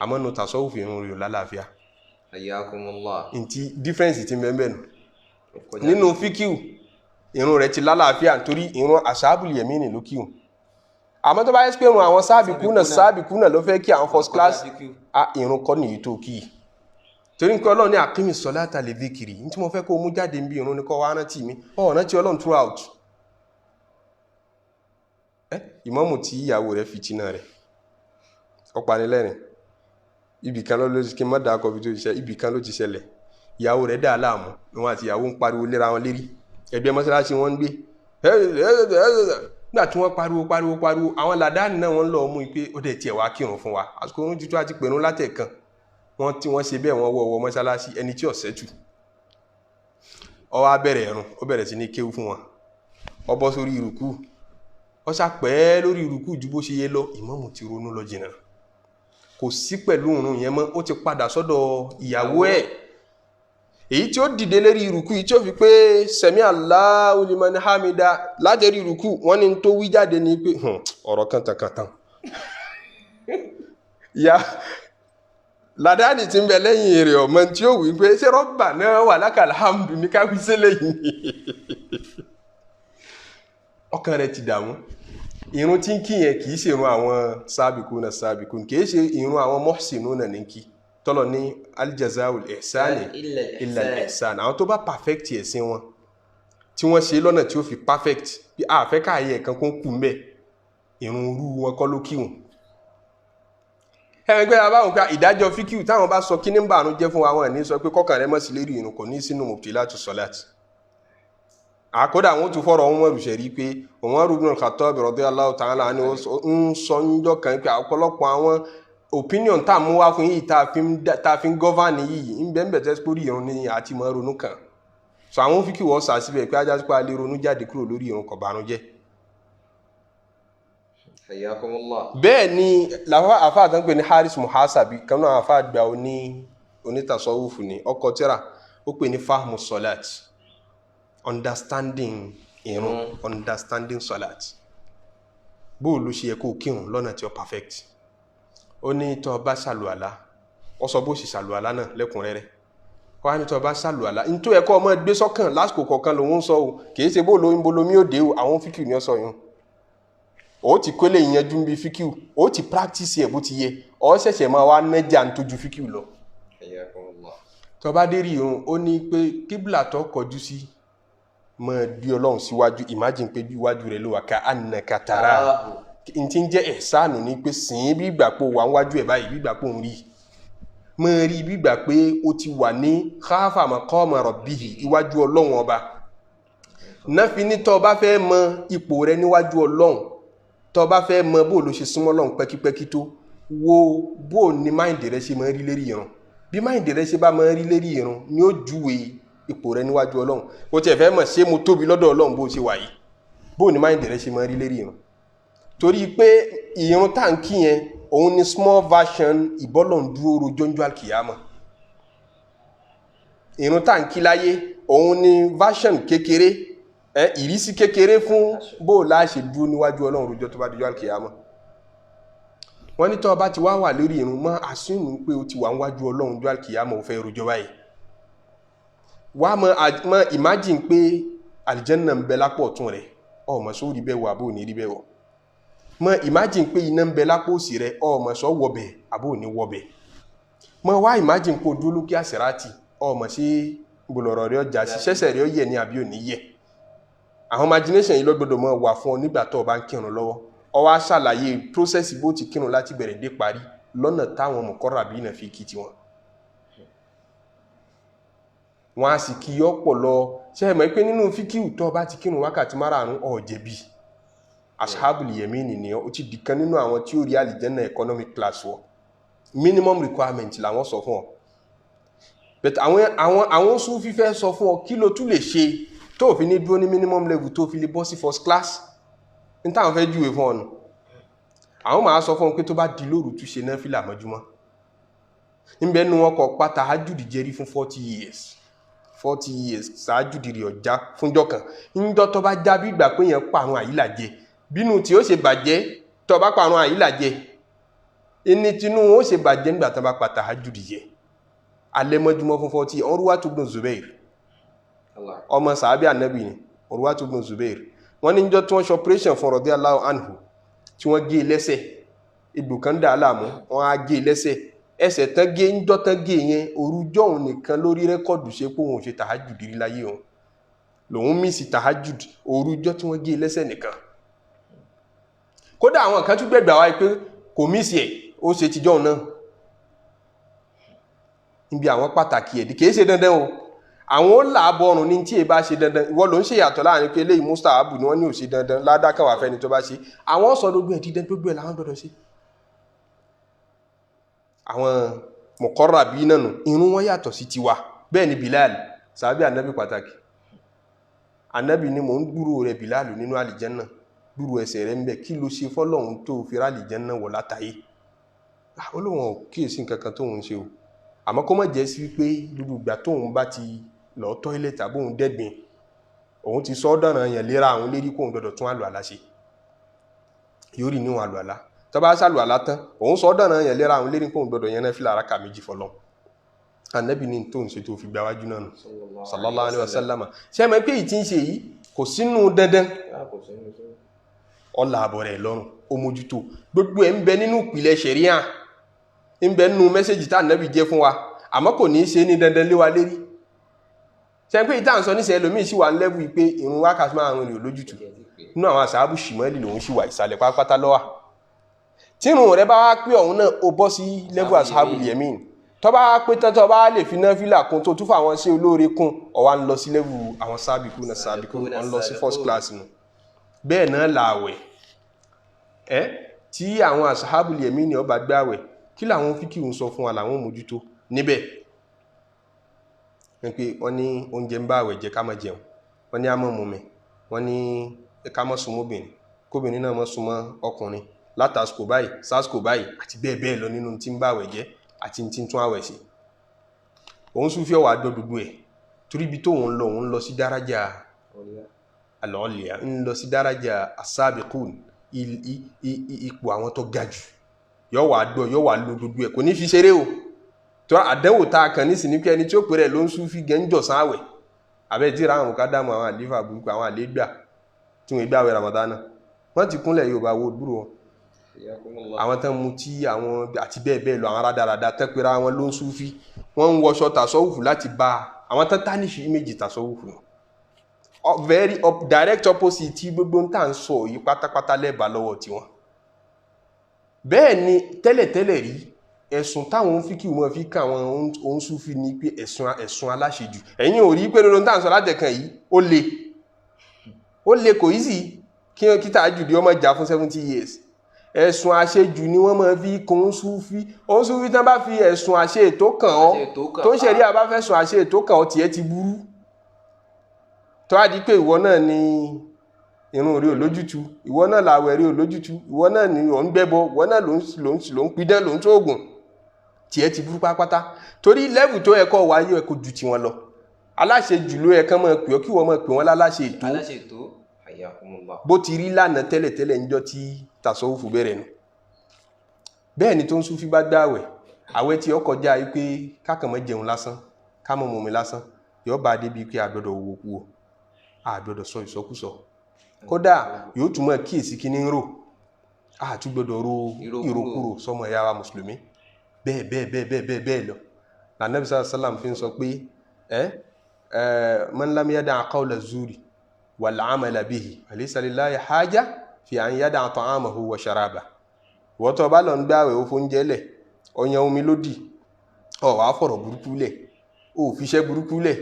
Speaker 1: àmọ́ nínú tasawuf ìrun rẹ̀ lálàáfíà ntí dífẹ́ǹsì ti mẹ́mẹ́ nù nínú fíkìwò ìrun rẹ̀ ti lálàáfíà nítorí ìrun ashabul yamini ló kíhùn àmọ́ tó bá yẹ́ pé ìrun àwọn sáàbìkúnà ló fẹ́ kí àwọn first class ìrun kọ́ nìyí tó kí torí nǹkan Ọlọ́run ní àkímì sọláta lè dhikri ní tí mo fẹ́ kó mú jáde ń bí ìrun ní kọ́ wá rántí mi rántí Ọlọ́run throughout ìmámù tí ìyàwó rẹ̀ fìtínà rẹ̀ ọpanilẹ́rìn ibìkan ló ti kí n má dáa kọfí tó ṣiṣẹ́ ibìkan ló ti ṣẹlẹ̀ ìyàwó rẹ̀ dà láàmú wọn àti ìyàwó ń pariwo léra wọn lérí ẹgbẹ́ mọ́sálásí wọn ń gbé nígbà tí wọ́n pariwo àwọn làdáni náà wọ́n lọ mú pé ó dẹ̀ tiẹ̀ wá kírun fún wa àsìkò oorun títún àti pẹ̀rún látẹ̀kan wọ́n tí wọ́n ṣe bẹ́ẹ̀ wọ́n wọ́ mọ́sálásí ẹni tí ọ̀sẹ̀ tù ó wá bẹ̀rẹ̀ ẹ̀rùn ó bẹ̀rẹ̀ sí ní kéwú fún wọn ó bọ́ sórí ìrùkú ó ṣàpẹ́ lórí ìrùkú ju bó ṣe yẹ lọ ìmámù ti ronú lọ jìnnà kò sí pẹ̀lú òun yẹn mọ́ ó ti padà sọ́dọ̀ ìyàwó ẹ̀ èyí tí ó dìde lérí ìrùkú yìí tí ó fi pé sẹ̀mí Allahu liman hamida lájẹ̀rí ìrùkú wọ́n ní tó wí jáde ní pé ọ̀rọ̀ kàntàkàntàn ya ládàáni ti ń bẹ lẹ́yìn èrè ọmọ tí ó wí pé ṣé rọ́bà náà wà lákàlà hamdu ní káwí sílẹ̀ yìí ọkàn rẹ̀ ti dààmú ìrun tí ń kí yẹn kìí ṣe ìrun àwọn sábìkún kìí ṣe ìrun àwọn muhsinuna ní kí tọ́lọ̀ ní aljazawul ihsani illa al-ihsan àwọn tó bá perfect ẹ̀sìn wọn tí wọ́n ṣe lọ́nà tí ó fi perfect bí àfẹ́ káàyè ẹ̀kan kún kù mẹ́ ìrun orú wọn kọ́ ló kíhùn ẹgbẹ́ abáwọn pé ìdájọ́ fíkíù táwọn bá sọ kí ní bàánú jẹ́ fún àwọn ẹ̀ní sọ pé kọ́kàn rẹ mọ́ sí lérí ìrun kò ní sínú mubtilatu salati àkódà àwọn tún fọ́rọ̀ wọn rùṣẹ̀ rí pé Umar ibn al-Khattab radiyallahu ta'ala anhu ń sọ níjọ́ kan pé ọ̀pọ̀lọpọ̀ àwọn opinion tá mú wá fún yìí tá fi ń govern yìí ń bẹ́ẹ̀ tẹ́ pórí ìrun ní àti mọ́ ronú kan so àwọn fíkíù wọ́n sà síbẹ̀ pé ajá sípò alẹ́ ronú jáde kúrò lórí ìrun kò bànú jẹ́ bẹ́ẹ̀ ni àfáà tán pè ní Haris Muhasabi kanú àwọn àfáà gbà onítasọ́wùfù ní ọkọ̀ tíra ó pè ní fahmu salat understanding ìrun understanding salat bó ló ṣe yẹ kó kírun lọ́nà tí ó perfect ó ní tó bá ṣàlùwàlá ó sọ bó ṣe ṣàlùwàlá náà lẹ́kùnrẹ́rẹ́ kọ́ ní tó bá ṣàlùwàlá ní tó yẹ kó ọmọ gbé sọ́kàn lásìkò kọ̀ọ̀kan lòun sọ o kìí ṣe bó lómi ó dé o àwọn fíkì ní ọ̀sọ̀ yìí ó ti kólé ìyẹnjú bí fíkíù ó ti practice ẹ̀ bó ti yẹ ó ṣẹ̀ṣẹ̀ máa wá nẹ́jà ń tójú fíkíù lọ tó bá dé rí irun ó ní pé kíbùlà tó kọjú sí máa gbé Ọlọ́run síwájú imagine pé bí iwájú rẹ̀ ló wà ká annaka tara n ti ń jẹ́ ẹ̀sánù ní pé sìn bí ìgbà pé wà wájú ẹ̀ báyìí bí ìgbà pé òun rí máa rí bí ìgbà pé ó ti wà ní khafa maqama rabbihi iwájú Ọlọ́run ọba náà fi ní tó bá fẹ́ mọ ipò rẹ̀ níwájú Ọlọ́run tó bá fẹ́ mọ bó ló ṣe súnmọ́ Ọlọ́run pẹ́kípẹ́kí tó wo bó ní máìndì rẹ̀ ṣe máa rí lérí ìrun bí máìndì rẹ ṣe bá máa rí lérí ìrun ni ó júwe ipò rẹ níwájú Ọlọ́run bó tiẹ̀ fẹ́ mọ̀ ṣé mo tóbi lọ́dọ̀ Ọlọ́run bó ṣe wà yìí bó ní máìndì rẹ ṣe máa rí lérí ìrun torí pé ìrun táǹkì yẹn òun ni small version ìbọ́lọ̀ dúró rojọ́njú alkiyama ìrun táǹkì láyé òun ni version kékeré ìrísí kékeré fún bó láṣẹ dúró níwájú Ọlọ́run rojọ́ tó bá dúró alkiyama wọ́n ní tó bá ti wá wà lórí ìrun mọ́ àsúnmù pé ó ti wà níwájú Ọlọ́run dúró alkiyama ò fẹ́ rojọ́ báyìí wá mọ́ imagine pé aljanna ń bẹ lápò ọ̀tún rẹ̀ ọmọ sọ rí bẹ́ẹ̀ wọ àbò ní rí bẹ́ẹ̀ wọ mọ́ imagine pé iná ń bẹ lápò òsì rẹ̀ ọmọ sọ wọbẹ̀ àbò ní wọbẹ̀ mọ́ wá imagine pé ojú olókè àsìrátì ọmọ sí gbòlọ̀rọ̀ rẹ̀ ọjà sí ṣẹ́ṣẹ̀ rẹ̀ yẹ ní àbí òní yẹ àwọn imagination yìí lọ́gbọ́dọ̀ mọ́ wà fún ọ nígbà tó bá ń kírun lọ́wọ́ ó wá ṣàlàyé process bó ti kírun láti bẹ̀rẹ̀ dé parí lọ́nà táwọn mọ̀kọ́ràbí náà fi kí tiwọn wọ́n á sì kí ọ̀pọ̀ lọ ṣe é mọ̀ pé nínú fíkíù tó bá ti kírun wákàtí márààrún ó jẹ̀bi ashabul yamini ni ó ti dìkan nínú àwọn tí ó rí àlìjẹ́nà economic class wọ minimum requirement làwọn sọ fún ọ but àwọn Sufi fẹ́ sọ fún ọ kí ló tún lè ṣe tó fi ní dúró ní minimum level tó fi lè bọ́ sí first class ní táwọn fẹ́ júwe fún ọ̀nà àwọn máa sọ fún ọ pé tó bá di lóru tún ṣe náfìlà mọ́júmọ́ níbẹ̀ nínú wọn kọ pátá hajjúdì jẹ́rí fún 40 years ṣáájúdì rí ọjà fúnjọ́ kan níjọ́ tó bá já bí ìgbà pé yẹn pàrún àyílà jẹ bínú tí ó ṣe bàjẹ́ tó bá pàrún àyílà jẹ ẹni tinú ó ṣe bàjẹ́ nígbà tó bá pátá hajjúdì jẹ alẹ́ mọ́júmọ́ fún 40 Urwatu ibn Zubair ọmọ sàábí ànábì ni Urwatu ibn Zubair wọ́n ní níjọ́ tí wọ́n ṣe operation fún radiyallahu anhu tí wọ́n gé lẹ́sẹ̀ egbò kan dà á láàmú wọ́n á gé lẹ́sẹ̀ ẹsẹ̀ tán gé níjọ́ tán gé yẹn òrùjọ́ òun nìkan lórí rẹ́kọ̀dù ṣe pé òun ṣe tàhájùd rí láyé òun lòun mísì tàhájùd òrùjọ́ tí wọ́n gé lẹ́sẹ̀ nìkan kódà àwọn kan tún gbẹ̀gbà wáyé pé kò mísì ẹ̀ ó ṣe tijọ́ náà níbi àwọn pàtàkì ẹ̀dì kìí ṣe dandan o àwọn ó làábọ̀ ọrùn ní tí ẹ bá ṣe dandan ìwọ ló ń ṣe yàtọ̀ láàrin pé eléyìí mustahabu ni wọ́n ní ò ṣe dandan ládàkàn wà fẹ́ni tó bá ṣe àwọn sọ gbogbo ẹ̀ dídán gbogbo ẹ̀ làwọn gbọdọ̀ ṣe àwọn muqarrabi náà nù irun wọn yàtọ̀ sí tiwa bẹ́ẹ̀ ni Bilal sàbí ànábì pàtàkì ànábì ni mò ń gbúrò rẹ̀ Bilal nínú àlìjẹ́nà gbúrò ẹsẹ̀ rẹ̀ ń bẹ̀ kí ló ṣe fọ́lọ́hun tó fi rálìjẹ́nà wọ̀ látàyé olóhùn ò kíyèsí nǹkan kan tóun ṣe o àmọ́ kó má jẹ́ sí wípé gbogbo ìgbà tóun bá ti lọ tọ́ílẹ̀ tàbóun dẹ́gbìn òun ti sọ dọ̀nà yẹn lera àwọn lérí kóun gbọdọ̀ tún àlọ́ àlá ṣe yóò rí níwọ̀n àlọ́ àlá tó bá sàlù àlá tán òun sọ dọ̀nà yẹn lera àwọn lérí kóun gbọdọ̀ yẹn náà fi lára kà méjì fọlọ́ ànábì ní tóun ṣe tó fi gba wájú náà nù sallallahu alaihi wasallam ṣé ẹ mọ̀ pé ìtí ń ṣe yìí kò sínú dandan ọ̀là àbọ̀ rẹ̀ lọ́rùn ó mójútó gbogbo ẹ̀ ń bẹ nínú ìpìlẹ̀ ṣẹ̀ríà ń bẹ nínú mẹ́sẹ̀jì tá ànábì jẹ́ fún wa àmọ́ kò ní í ṣe ní dandan lé wa lérí ṣe pé ìtàn sọ níṣẹ́ ẹlòmíì sì wà ń lẹ́bù pé ìrun wákàtí márùn-ún rẹ̀ lójútù nínú àwọn àṣàbù ṣìmọ́lì lòun sì wà ìsàlẹ̀ pátápátá lọ́wà tí ìrun rẹ̀ bá wá pé ọ̀hún náà ó bọ́ sí lẹ́bù àṣàbù yẹmín tó bá pé tán tó bá lè fi náfìlà kún tó tún fún àwọn sí olóore kún ó wá ń lọ sí lẹ́bù àwọn sábìkú náà sábìkú ó ń lọ sí first class nù bẹ́ẹ̀ náà làwẹ̀ tí àwọn àṣàbù yẹmín ó bá gbàwẹ̀ kí làwọn fíkì ń sọ fún wa làwọn mójútó níbẹ̀ wọ́n pé wọ́n ní oúnjẹ ń bá àwẹ̀ jẹ́ ká má jẹun wọ́n ní a mọ̀ mọ̀mí wọ́n ní ká má súnmọ́ obìnrin kóbìnrin náà má súnmọ́ ọkùnrin látàsíkò báyìí sásìkò báyìí àti bẹ́ẹ̀ bẹ́ẹ̀ lọ nínú tí ń bá àwẹ̀ jẹ́ àti tí ń tún àwẹ̀ sí òun sún fi ọwà gbọ́ gbogbo ẹ̀ torí ibi tó òun lọ sí dárájà àlọ́ọ̀lìyà ń lọ sí dárájà asábìkún ipò àwọn tó ga jù yóò wà gbọ́ yóò wà lo gbogbo ẹ̀ kò ní fi ṣeré o tó àdánwò tá a kàn ní sí ní pé ẹni tí ó pèrè ló ń Sufi gẹ́ńjọ̀sán àwẹ̀ àbẹ́ tí ra àwọn kádàmù àwọn àléfà burúkú àwọn àlégbà tí wọ́n gbé àwẹ̀ Ramadana wọ́n ti kúnlẹ̀ Yorùbá wo dúró wọn àwọn tán mu tí àwọn àti bẹ́ẹ̀ bẹ́ẹ̀ lọ àwọn rádaràda tán pera wọn ló ń Sufi wọ́n ń wọṣọ tàṣọ́wùfù láti bá àwọn tán tánìṣì méjì tàṣọ́wùfù very direct opposite tí gbogbo ń tà ń sọ yìí pátápátá lẹ́bàá lọ́wọ́ tiwọn bẹ́ẹ̀ ni tẹ́lẹ̀tẹ́lẹ̀ rí ẹ̀sùn táwọn fíkì wọn fi kà wọn òun Sufi ní pé ẹ̀sùn aláṣejù ẹ̀yin ò rí pé lórí táwọn sọ látẹ̀kàn yìí ó le kò easy kí tàájùdí ọmọ jà fún 70 years ẹ̀sùn àṣejù ni wọ́n máa fi kún Súfí. Òun Súfí tán bá fi ẹ̀sùn àṣe ètò kàn ọ́ tó ń ṣẹ̀rí àbá fẹ̀sùn àṣe ètò kàn ọ́ tiẹ̀ ti burú tó á di pé ìwọ náà ni irun rí olójútu, ìwọ náà làwẹ̀ rí olójútu, ìwọ náà ni ò ń gbẹ́bọ, ìwọ náà ló ń pidán, ló ń tóògùn, tiẹ̀ ti burú pátápátá. Torí lẹ́vù tó ẹ̀kọ́ wáyé ẹ̀kọ́ ju tiwọn lọ. Aláṣẹ jùlọ ẹ̀kan máa pè ọ́ kí wọ́n máa pè wọ́n láláṣẹ ètò bó ti rí lánàá tẹ́lẹ̀tẹ́lẹ̀ níjọ́ tí tàṣọ́wùfù bẹ̀rẹ̀ nù. Bẹ́ẹ̀ ni tó ń Súfí bá gbààwẹ̀, àwẹ̀ tí ó kọjá yìí pé kákànmọ́ jẹun lásán, kámọ́ mọ̀mí lásán, yóò bá débi pé àgbọ̀dọ̀ owó kú o, àgbọ̀dọ̀ sọ ìsọkúsọ. Kódà yóò tún mọ̀ kíyèsí kí ní rò, àtúgbọ̀dọ̀ ro ìrokúrò sọmọ ẹ̀yà wa mùsùlùmí. Bẹ́ẹ̀ lọ. Ànábì sallam fi ń sọ pé man lam yada' qawla zuri wal 'amala bihi falaysa lillahi haja fi an yada'a ta'amahu wa sharabahu. Wọ́n tó bá lọ ń gbààwẹ̀ ó fóúnjẹ lẹ̀, ọyàn omi lódì, ó wá fọ̀rọ̀ burúkú lẹ̀, ó fiṣẹ́ burúkú lẹ̀,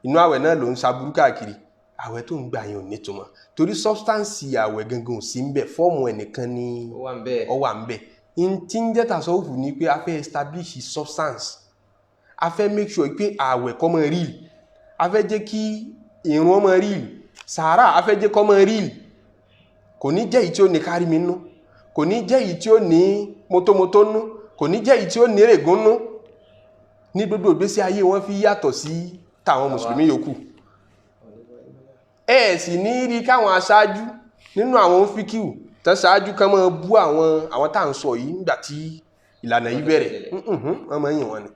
Speaker 1: inú àwẹ̀ náà ló ń sa burú káàkiri. Àwẹ̀ tó ń gbà yẹn ò nítumọ̀, torí substance àwẹ̀ gangan ò sí ń bẹ̀, fọ́ọ̀mù ẹnìkan ni ó wà ń bẹ̀. In tí ń jẹ́ tasawufu ni pé a fẹ́ establish substance, a fẹ́ make sure pé àwẹ̀ kó máa real, a fẹ́ jẹ́ kí ìrun ó máa real, sàárà a fẹ́ jẹ́ kó máa real. Kò ní jẹ́ èyí tí ó ní kárí mi nú, kò ní jẹ́ èyí tí ó ní mótómótó nú, kò ní jẹ́ èyí tí ó ní règún nú. Ní gbogbo ìgbésí ayé wọn fi yàtọ̀ sí tàwọn mùsùlùmí yòókù. Sì ní rí káwọn aṣáájú nínú àwọn fíkíù tán ṣáájú kan máa bú àwọn tá à ń sọ yìí nígbà tí ìlànà yìí bẹ̀rẹ̀. Wọ́n máa ń yìn wọ́n ni.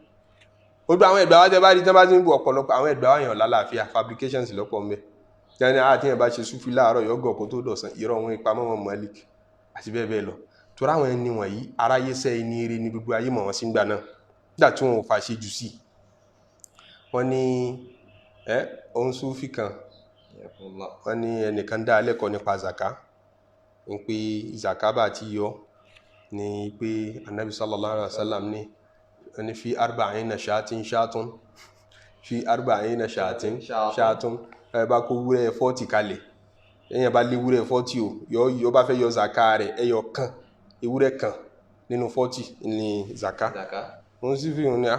Speaker 1: Gbogbo àwọn ẹ̀gbà wa tẹ́ bá rí tán bá ti ń bu ọ̀pọ̀lọpọ̀ àwọn ẹ̀gbà wa yàn lálàáfíà, fabrications lọ́pọ̀ mẹ́. Yẹni àti yẹn bá ṣe Súfí láàárọ̀ yọ́gọ̀ kó tó dọ̀sán, irọ́ wọn ìpamọ́ wọn Malik àti bẹ́ẹ̀ bẹ́ẹ̀ lọ. Torí àwọn ẹni wọ̀nyí aráyé sẹ́ ẹni eré ní gbogbo ayé mọ̀ wọ́n sí ń gbà náà nígbà tí wọn ò fàṣe jù sí. Wọ́n ní òun Súfí kan, wọ́n ní ẹnìkan dá lẹ́kọ̀ọ́ nípa zaka, ń pé zaka bá ti yọ ní pé Ànábì sallallahu alaihi wasallam ní fi arba'ina shatin shatun, fi arba'ina shatin shatun. Ẹ bá kó wúrẹ́ 40 kalẹ̀, èyàn bá lé wúrẹ́ 40 o, yọ bá fẹ́ yọ zaka rẹ̀ ẹyọ kan, ewúrẹ́ kan nínú 40 ní zaka. Wọ́n sì fi hùn ní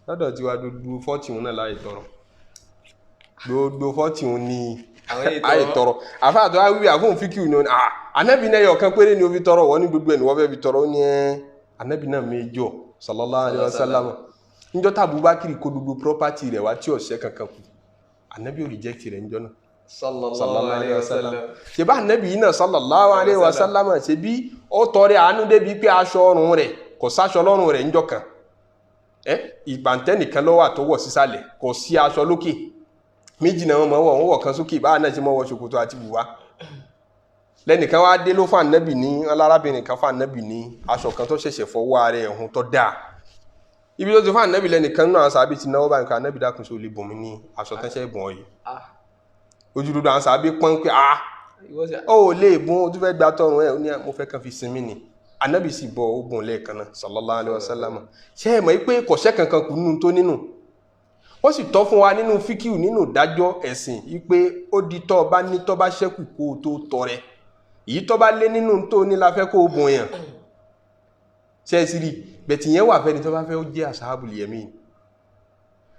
Speaker 1: lọ́dọ̀ tí wá gbogbo 40 hùn náà láì tọrọ, gbogbo 40 hùn ní àìtọrọ. Àfáàtọ̀ wá wíwí àfóhùn fíkíù ní Ànábì náà ẹyọ kan péré ni ó fi tọrọ, wọ́n ní gbogbo ẹni wọ́n fẹ́ fi tọrọ ní Ànábì náà méjọ sallallahu alaihi wasallam. Níjọ́ tí Abubakar kó gbogbo property rẹ̀ wá tí ọ̀sẹ̀ kankan kù, Ànábì ò reject rẹ̀ níjọ́ náà sallallahu alaihi wasallam. Ṣé bá Ànábì yìí náà sallallahu alaihi wasallam ṣe bí ó tọrẹ àánú débi pé aṣọ ọrùn rẹ̀ kò sáṣọ lọ́rùn rẹ̀ níjọ́ kan. Ìpàǹtẹ́ nìkan ló wà tó wọ̀ sísàlẹ̀, kò sí aṣọ lókè. Méjì náà wọ́n wọ̀ kan sókè, báà náà ṣe mọ́ wọ ṣòkòtò àti bùbá. Lẹ́nìkan wá dé ló fún Ànábì ní alárábìnrin kan fún Ànábì ní aṣọ kan tó ṣẹ̀ṣẹ̀ fọwọ́ ara ẹ̀ hùn tó dáa. Ibi tó ti fún Ànábì lẹ́nìkan náà sàbí ti náwó báyìí kan, Ànábì dákun ṣe ó lè bùn mí ní aṣọ tán ṣẹ́ bùn ọ yìí. Ojúdúdú àwọn sàbí pọ́n pé ó lè bùn, ó tún fẹ́ gba tọrùn ẹ̀, ó ní mo fẹ́ kan fi sinmi ni. Ànábì sì bọ́ ó bùn lẹ́ẹ̀kan náà sallallahu alaihi wasallam. Ṣé ẹ mọ̀ pé kọ̀ṣẹ́ kankan kù nínú tó nínú? Ó sì tọ́ fún wa nínú fíkíù nínú ìdájọ́ ẹ̀sìn wípé ó di tọ́ bá ní tọ́ bá ṣẹ́kù kó o tó tọrẹ, èyí tọ́ bá lé nínú tó ní la fẹ́ kó o bùn yàn. Ṣé ẹ sì rí bẹ̀tì yẹn wà fẹ́ni tó bá fẹ́ ó jẹ́ ashabul yamin.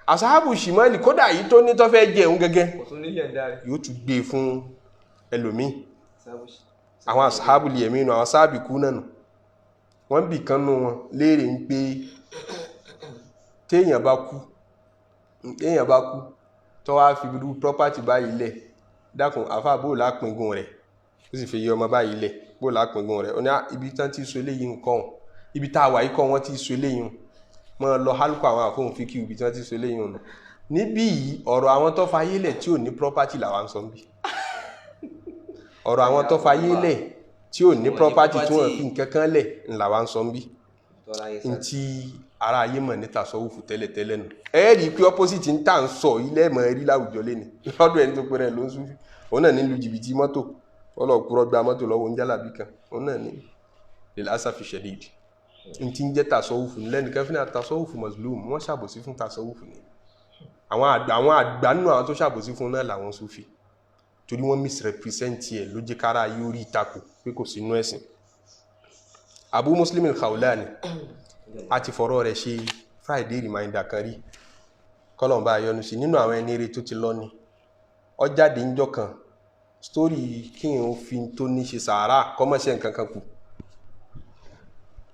Speaker 1: Ashabu shimali kódà yìí tó ní tó fẹ́ jẹ òun gẹ́gẹ́ yóò tún gbé fún ẹlòmíì. Àwọn ashabul yamin àwọn sábìkú náà nù, wọ́n bì kan nù wọn léèrè ń pé téèyàn bá kú tó wá fi irú property báyìí lẹ̀, dákun àfáà bó lápingun rẹ̀, ó sì fi yẹ ọmọ báyìí lẹ̀, bó lápingun rẹ̀. Ó ní ibi tán tí so eléyìí nǹkan, ibi tá a wà yìí kọ́ wọ́n ti so eléyìí mọ́ lọ hálùkọ́ àwọn àfóhùn fíkì ibi tí wọ́n ti so eléyìí nù. Níbí yìí ọ̀rọ̀ àwọn tó fayé lẹ̀ tí ò ní property làwa ń sọ bí. Ọ̀rọ̀ àwọn tó fayé lẹ̀ tí ò ní property tí wọ́n fi nǹkan kan lẹ̀ làwa ń sọ bí. Ntí ara ayé mọ̀ ní tasawufu tẹ́lẹ̀tẹ́lẹ̀ nù. Rí i pé opposite ń tà ń sọ ilé ẹ̀mọ́ rí láwùjọ lẹ́ni lọ́dọ̀ ẹni tó pé rẹ̀ ló ń Súfí. Òun náà ní lu jìbìtì mọ́tò, ọlọ́ọ̀kúrọ́ gba mọ́tò lọ́wọ́ ń jálàbí kan, òun náà ní lil asafi shadid. Ntí ń jẹ́ tasawufu lẹ́nìkan fún tasawufu mazlum, wọ́n ṣàbòsí fún tasawufu ni. Àwọn àgbà nínú àwọn tó ṣàbòsí fún náà làwọn Súfí, torí wọ́n misrepresent ẹ̀ ló jẹ́ kára yóò rí ìtakò pé kò sínú ẹ̀sìn. Abu Muslim al-Khawlani àti fọ̀rọ̀ rẹ̀ ṣe Friday reminder kan rí kọ́lọ̀mbà ayọ́nu sí nínú àwọn ẹni rẹ̀ tó ti lọ ní ó jáde ńjọ́ kan story kí n fi tó ní ṣe sàárà kọ́mọ̀ṣẹ́ nǹkan kan kù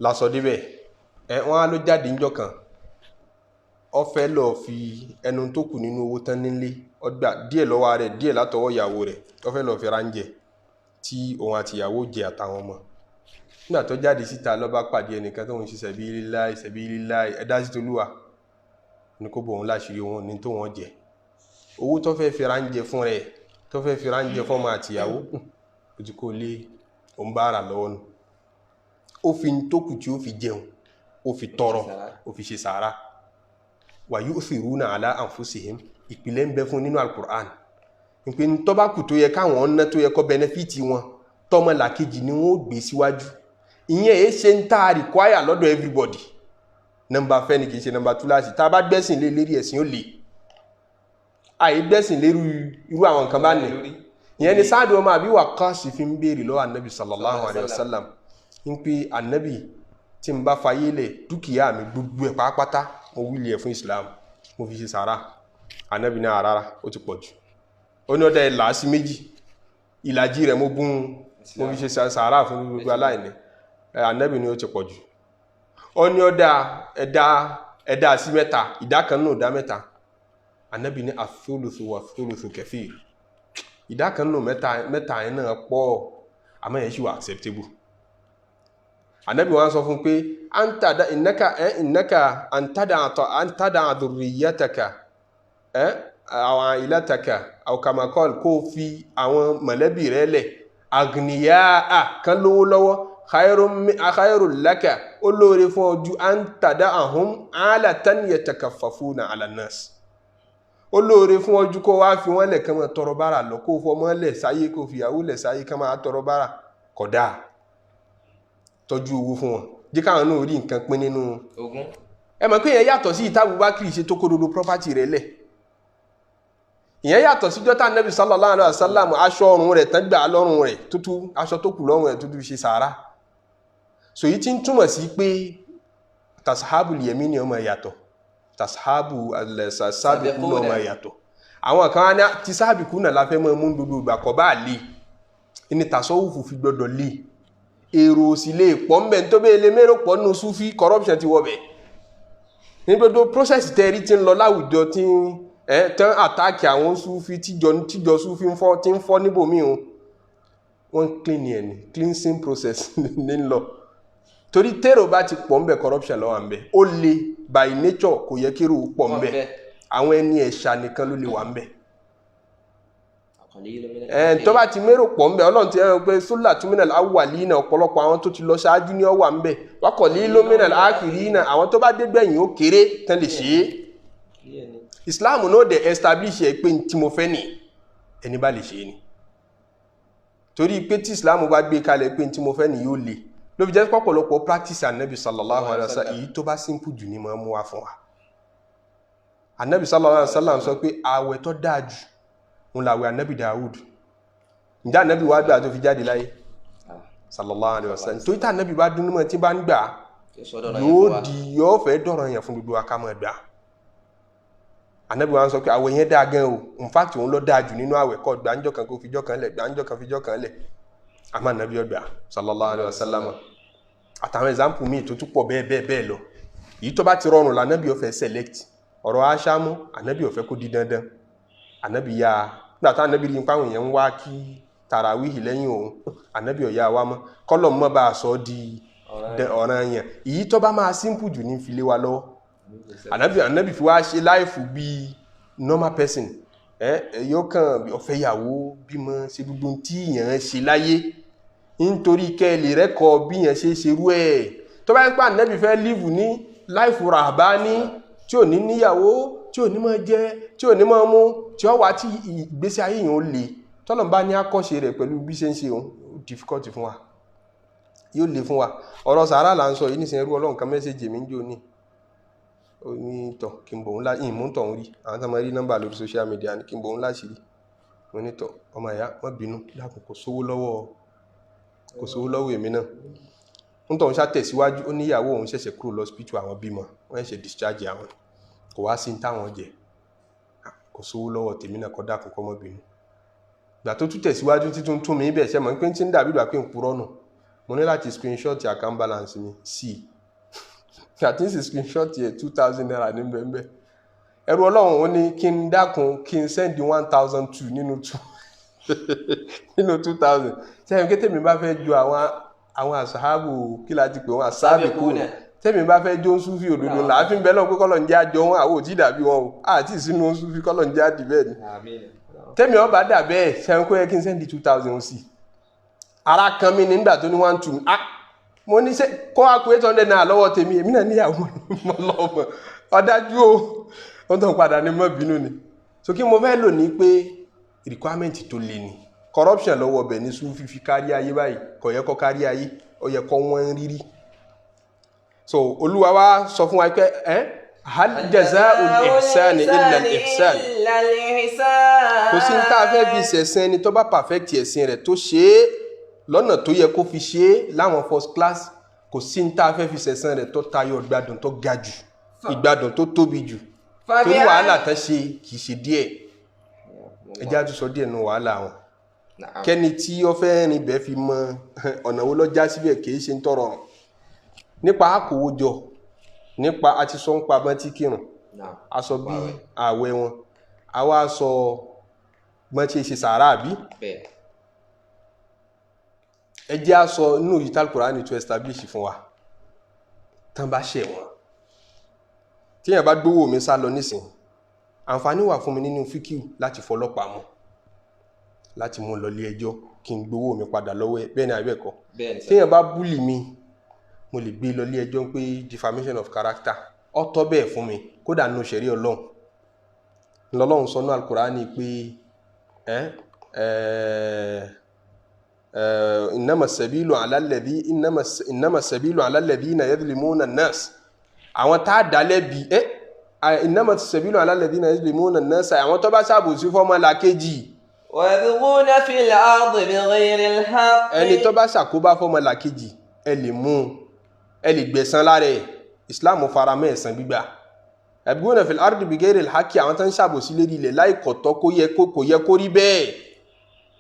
Speaker 1: lásọ débẹ̀ wọ́n á ló jáde ńjọ́ kan ó fẹ́ lọ fi ẹnu tó kù nínú owó tán nílé ó gbà díẹ̀ lọ́wọ́ rẹ̀ díẹ̀ látọwọ́ ìyàwó rẹ̀ ó fẹ́ lọ fi ránjẹ tí òun àti ìyàwó jẹ àtàwọn ọmọ nígbà tó jáde síta ló bá pàdé ẹnìkan tó ń ṣe sabilillah ẹ̀dá sí tolúwa ní kó bọ̀ òun láṣìírí òun ní tó wọ́n jẹ owó tó fẹ́ fi ránjẹ fún rẹ̀ tó fẹ́ fi ránjẹ fọ́mọ àti ìyàwó ó ti kó lé òun bá rà lọ́wọ́ nù ó fi tó kù tí ó fi jẹun ó fi tọrọ ó fi ṣe sàárà wa yu'thiruna ala anfusihim ìpìlẹ̀ ń bẹ fún nínú al-Qur'an ìpè ní tó bá kù tó yẹ káwọn ọ̀nà tó yẹ kó benefit wọn tọmọ làkejì ni wọn ó gbé síwájú ìyẹn èé ṣe ń tá require lọ́dọ̀ everybody nọmba fẹ́ ni kì í ṣe nọmba túláàsì tá a bá gbẹ́sìn lé lérí ẹ̀sìn ó lè àyè gbẹ́sìn lérí irú àwọn nǹkan bá nì ìyẹn ni Sáàdù ọmọ Abi Waqqas fi ń béèrè lọ́wọ́ anabi sallallahu alayhi wa sallam ń pé anabi tí n bá fayé lẹ̀ dúkìá mi gbogbo ẹ̀ pátápátá mo wílì ẹ̀ fún Islam mo fi ṣe sàárà anabi náà rárá ó ti pọ̀ jù ó ní ọ̀dà ẹ̀ làásì méjì ìlàjì rẹ̀ mo fi ṣe sàárà fún gbogbo aláìní anabi ni ó ti pọ̀ jù ó ní ọ̀dà ẹ̀dá sí mẹ́ta ìdá kan náà ìdá mẹ́ta anabi ní athuluthu wa thuluthu kathir ìdá kan náà mẹ́ta yẹn náà pọ̀ àmọ́ yẹn ṣì wà acceptable anabi wọn sọ fún pé innaka antada dhurriyyataka àwọn ilataka aw kama qala kó fi àwọn mọ̀lẹ́bí rẹ̀ lẹ̀ agniyaa kan lówó lọ́wọ́ khairun laka olóore fún ojú antada'ahum alatan yatakaffafuna ala nas olóore fún ojú kó wá fi wọ́n lẹ̀ kán máa tọrọ bára lọ kó fọmọ́ lẹ̀ sáyé kó fìyàwó lẹ̀ sáyé kán máa tọrọ bára kódà tọ́jú owó fún wọn jẹ́ káwọn náà rí nǹkan pín nínú ogún ẹ mọ̀ pé ìyẹn yàtọ̀ sí ìta Abubakar ṣe tó kódodo property rẹ̀ lẹ̀ ìyẹn yàtọ̀ sí jọ́tà Nabi sallallahu alaihi wasallam aṣọ ọrùn rẹ̀ tán gbà lọ́rùn rẹ̀ tútù aṣọ tó kù lọ́rùn rẹ̀ tútù ṣe sàárà so yìí tí ń túmọ̀ sí pé tashabu liyamini ọmọ yàtọ̀ tashabu al-sabiqu ọmọ yàtọ̀ àwọn kan ní ti sábìkú náà la fẹ́ mọ́ mú gbogbo ìgbà kọ́ bá lè ní tasawufu fi gbọdọ̀ lè èrò sì lè pọ̀ ń bẹ̀ tó bẹ́ẹ̀ lè mẹ́rọ pọ̀ nínú súfí corruption ti wọ́bẹ̀ ní gbogbo process tẹ́rí tí ń lọ láwùjọ tí tán àtàkì àwọn súfí tíjọ súfí tí ń fọ́ níbòmí wọ́n clean ẹ̀ ní cleansing process ní lọ torí tẹ́rọ bá ti pọ̀ ń bẹ̀ corruption lọ́wọ́ ń bẹ̀ ó lè by nature kò yẹ kí èrò pọ̀ ń bẹ̀ àwọn ẹni ẹ̀ṣà nìkan ló lè wà ń bẹ̀ tó bá ti mérò pọ̀ ń bẹ̀ ọlọ́run ti rẹ̀ pé sólà túnmínà awwalina ọ̀pọ̀lọpọ̀ àwọn tó ti lọ ṣáájú ní ọwà ń bẹ̀ wákọ̀ lílò mínà akhirina àwọn tó bá dé gbẹ̀yìn ó kéré tán lè ṣe é Islam náà dẹ̀ establish ẹ̀ pé tí mo fẹ́ ní ẹni bá lè ṣe é ni torí pé tí Islam bá gbé kalẹ̀ pé tí mo fẹ́ ní yóò le ló fi jẹ́ pọ̀pọ̀lọpọ̀ practice Ànábì sallallahu alaihi wasallam èyí tó bá simple jù ní máa mú wa fún wa Ànábì sallallahu alaihi wasallam sọ pé ààwẹ̀ tó dáa jù ń làwẹ̀ Ànábì Dawud ǹjẹ́ Ànábì wá gbà tó fi jáde láyé sallallahu alaihi wasallam tó ìta Ànábì bá dún mọ́ tí bá ń gbà yóò fẹ́ dọ̀rọ̀ yẹn fún gbogbo akámọ̀ gbà Ànábì wá ń sọ pé àwẹ̀ yẹn dáa gan o in fact òun lọ dáa jù nínú àwẹ̀ kọ́ gbàǹjọ́ kan kó fijọ́ kan lẹ̀ gbàǹjọ́ kan fijọ́ kan lẹ̀ àmọ́ Ànábì ọgbà sallallahu alaihi wasallam àtàwọn example míì tó tún pọ̀ bẹ́ẹ̀ lọ èyí tó bá ti rọrùn l'Ànábì ó fẹ́ select ọ̀rọ̀ aṣámú Ànábì ó fẹ́ kó di dandan Ànábì ya nígbàtá Ànábì rí pàwọn èèyàn ń wá kí tàràwíhì lẹ́yìn òun Ànábì ọ̀yá wa mọ́ kọ́lọ̀ mọ́ bá a sọ di ọ̀ràn yẹn èyí tó bá máa simple jù ní fi lé wa lọ́wọ́ Ànábì fi wá ṣe láìfù bí normal person yóò kàn ọ̀fẹ́ ìyàwó bímọ ṣe gbogbo tí èèyàn ṣe láyé nítorí kẹ́ lè rẹ́kọ̀ọ́ bí èèyàn ṣe ṣerú ẹ̀ tó bá ń pa Ànábì fẹ́ live ní láìfù ràbání tí ò ní níyàwó tí ò ní máa jẹ tí ò ní máa mú tí ó wà tí ìgbésí ayé yìí ó le tọ́lọ̀ bá ní àkọ́ṣe rẹ̀ pẹ̀lú bí ṣe ń ṣe òun difficult fún wa yóò le fún wa ọ̀rọ̀ sàárà là ń sọ yìí nísìnyí ẹrú Ọlọ́run kan mẹ́sẹ̀jì mi ń jò ní onítọ̀ kí n bò ń lá ìmú tọ̀ ń rí àwọn tó máa rí nọ́mbà lórí social media ní kí n bò ń láṣìírí onítọ̀ ọmọ ìyá má bínú dákun kò sówó lọ́wọ́ èmi náà ń tọ́ ń ṣá tẹ̀síwájú ó níyàwó òun ṣẹ̀ṣẹ̀ kúrò lọ́sípítù àwọn bímọ wọ́n ṣe discharge àwọn kò wá sí táwọn jẹ kò sówó lọ́wọ́ tèmi náà kọ́ dákun kọ́ mọ́bìnú gbà tó tún tẹ̀síwájú títún tún mi bẹ̀ ṣe mọ̀ pé tí ń dàbí ìgbà pé ń purọ́ nù mo ní láti screenshot account balance mi sí àti sì screenshot yẹ 2,000 naira ní bẹ́ẹ̀ ẹrú ọlọ́run ó ní kí n dákun kí n send 1,002 nínú 2,000 sẹ́yìn kí tèmi bá fẹ́ ju àwọn àṣàbù kí láti pè wọ́n àṣàbìkú tèmi bá fẹ́ jó ń súnfì òdodo láàfin bẹ́ẹ̀ lọ́n pé kọ́lọ̀ ń jẹ́ àjọ wọn àwọn òtí dàbí wọn o àti ìsinú ń súnfì kọ́lọ̀ ń jẹ́ àdì bẹ́ẹ̀ ni tèmi ọba dà bẹ́ẹ̀ sẹ́yìn kó yẹ kí n send 2,000 sí ara kan mi nígbà tó ní 1,2 mo ní ṣe kó àkú 800 náà lọ́wọ́ tèmi èmi náà níyàwó mọ́ lọ́mọ ọ̀dájú o wọ́n tó ń padà ní mọ́ bínú ni so kí mo fẹ́ lò ní pé requirement tó le ni corruption lọ́wọ́ bẹ̀ ní sún fífi kárí ayé báyìí kò yẹ kó kárí ayé ó yẹ kó wọ́n rírí so olúwa wa sọ fún wa pé hal jazaa'ul ihsani illa al-ihsan kò sí ní tá a fẹ́ fi ṣẹ̀sìn ẹni tó bá perfect ẹ̀sìn rẹ̀ tó ṣe é lọ́nà tó yẹ kó fi ṣe é láwọn first class kò sí ní tá a fẹ́ fi ṣẹ̀sìn rẹ̀ tó tayọ ìgbádùn tó ga jù ìgbádùn tó tóbi jù torí wàhálà tán ṣe kìí ṣe díẹ̀ ẹjẹ́ àtúnṣọ díẹ̀ nù wàhálà wọn kẹ́ni tí ó fẹ́ rìn bẹ́ẹ̀ fi mọ ọ̀nà wo lọ́jà síbẹ̀ kìí ṣe ń tọrọ nípa àkówójọ nípa àti sọ ń pa bọ́n tí kírun aṣọ bí ààwẹ̀ wọn àwa aṣọ bọ́n tí ṣe sàárà bí ẹjẹ́ aṣọ inú yìí tí Qur'an tó establish fún wa tán bá ṣẹ̀ wọ́n tí yẹn bá gbówó mi sá lọ nísìn àǹfààní wà fún mi nínú fíkíù láti fọlọ́pàá mú láti mú lọ lé ẹjọ́ kí n gbówó mi padà lọ́wọ́ ẹ̀ bẹ́ẹ̀ ni àbẹ́ẹ̀kọ́ tí yẹn bá búlì mi mo lè gbé lọ lé ẹjọ́ pé defamation of character ó tọ́ bẹ́ẹ̀ fún mi kódà nínú ṣẹ̀rí ọlọ́run lọ́lọ́run sọ ní Al-Qur'ani pé innama sabilu ala alladhina yadhlimuna an-nas àwọn tá a dálẹ́ bí innama sabilu ala alladhina yadhlimuna an-nas àwọn tó bá ṣàbòsí fọ́mọ làkejì
Speaker 3: wabghuna fil ardi bighayri al-haqq
Speaker 1: ẹni tó bá ṣàkóbá fọ́mọ làkejì ẹ lè mú ẹ lè gbẹ̀san lára ẹ̀ Islam faramọ́ ẹ̀san gbígbà yabghuna fil ardi bighayri al-haqq àwọn tó ń ṣàbòsí lérí ilẹ̀ láì kọ̀tọ́ kò yẹ kó rí bẹ́ẹ̀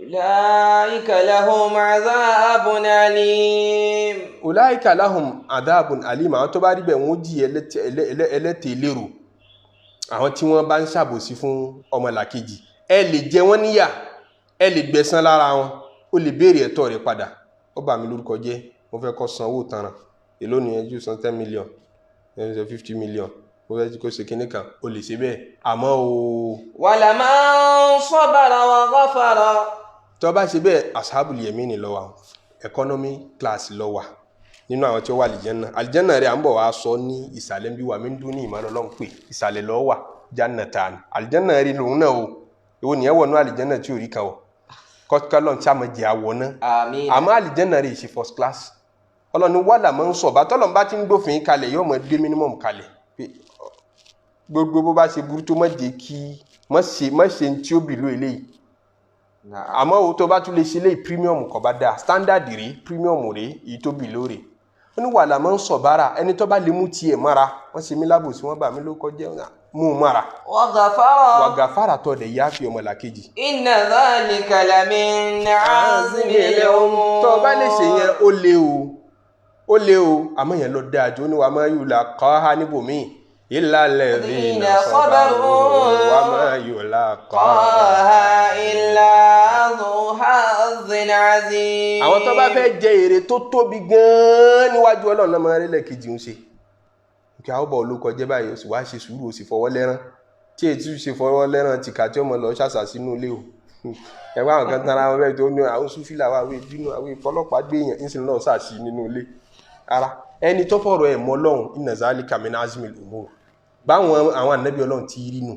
Speaker 3: ulaika lahum adhabun alim
Speaker 1: ulaika lahum adhabun alim àwọn tó bá rí bẹ́ẹ̀ wọ́n jí ẹlẹ́tẹ̀ lérò àwọn tí wọ́n bá ń ṣàbòsí fún ọmọlàkejì ẹ lè jẹ wọ́n níyà ẹ lè gbẹ̀san lára wọn ó lè béèrè ẹ̀tọ́ rẹ̀ padà ó bà mí lórúkọ jẹ́ mo fẹ́ kó san owó tanràn èló ni ẹjú san 10 million ẹjú san 50 million mo fẹ́ kó ṣe kinní kan ó lè ṣe bẹ́ẹ̀ àmọ́ o
Speaker 3: wala man sabara wa ghafara
Speaker 1: tó bá ṣe bẹ́ẹ̀ ashabul yamini ló wà economy class ló wà nínú àwọn tí ó wà àlìjẹ́nà rẹ̀ à ń bọ̀ wá sọ ní ìsàlẹ̀ bí wà mí ń dún ní ìmọ̀ lọ́n pè ìsàlẹ̀ ló wà jannatan àlìjẹ́nà rẹ̀ lòun náà o ìwọ nìyẹn wọ̀ ní àlìjẹ́nà tí ò rí kan o kọ́kọ́lọ́n tí a mọ̀ jẹ́ àwọ̀ náà àmọ́ àlìjẹ́nà rẹ̀ ṣe first class ọlọ́ni wàlà máa ń sọ bá tọ́lọ́n bá ti ń gbófin kalẹ̀ yóò mọ̀ gbé minimum kalẹ̀ gbogbo bó bá ṣe burú tó mọ̀ jẹ́ kí mọ̀ ṣe tí ó bìlú eléyìí àmọ́ o tó bá tún lè ṣe lé premium kò bá dáa standard rí premium rí èyí tó bìlú rẹ̀ ó ní wàlà máa ń sọ bára ẹni tó bá lè mú tiẹ̀ mọ́ra wọ́n ṣe mí lábòsí wọ́n bà mí ló kọjá mú mọ́ra wàgàfàrà tó dẹ̀ yá fi ọmọ làkejì.
Speaker 3: inna dhalika lamin azmil umur
Speaker 1: tó bá lè ṣe yẹn ó lé o àmọ́ yẹn lọ dáa jù ó ní wàá máa yù laqaha níbòmíì illa alladhina sabaru wa ma yulaqaha
Speaker 3: illa dhu hazzin azim.
Speaker 1: àwọn tó bá fẹ́ jẹ èrè tó tóbi gan-an níwájú Ọlọ́run lọ́mọ rẹ̀ lẹ́ẹ̀kejì ń ṣe kí àwọn bọ̀ olóko jẹ́ báyìí ó sì wá ṣe sùúrù ó sì fọwọ́ lẹ́rán tí èyí ṣe fọwọ́ lẹ́rán ti kà tí ọmọ lọ ṣàṣà sínú ilé o ẹ̀wọ́n àwọn kan tara wọn bẹ́ẹ̀ tó ní àwọn sùfìlà wà wí bínú àwọn ìfọlọ́pàá gbé èèyàn ń sin lọ́ọ̀ ṣàṣì nínú ilé ara ẹni tó fọ̀rọ̀ ẹ̀ mọ́ Ọlọ́run inna zalika min azmil umur báwọn àwọn ànábì Ọlọ́run ti rí nù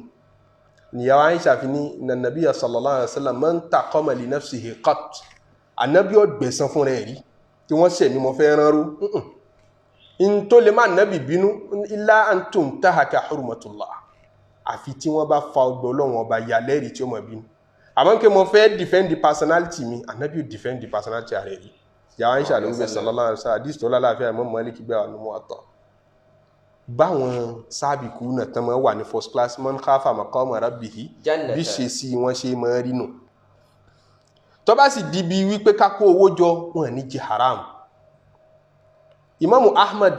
Speaker 1: níyàwó Aisha fi ní nànàbí sallallahu alaihi wasallam man taqama li nafsihi qat ànábì ọ̀gbẹ̀sán fún rẹ̀ rí tí wọ́n ṣẹ̀ ní mo fẹ́ rán rú in tó lè máa nábì bínú illa an tuntahaka hurmatullah àfi tí wọ́n bá fa ọgbọ̀ Ọlọ́run ọba ya lẹ́rìí tí ó mọ̀ bínú àmọ́ kí mo fẹ́ defend the personality mi ànábì ò defend the personality rẹ̀ rí yàrá Aisha ló gbé sallallahu alaihi wasallam hadith tó lálàáfíà Imam Malik gbé àwọn ọmọ àtọ̀ báwọn sábìkú náà tán máa wà ní first class man khafa maqama rabbihi bí ṣe sí wọn ṣe máa rí nù tó bá sì dìbí wípé ká kó owó jọ wọn ní jẹ haram. Imam Ahmad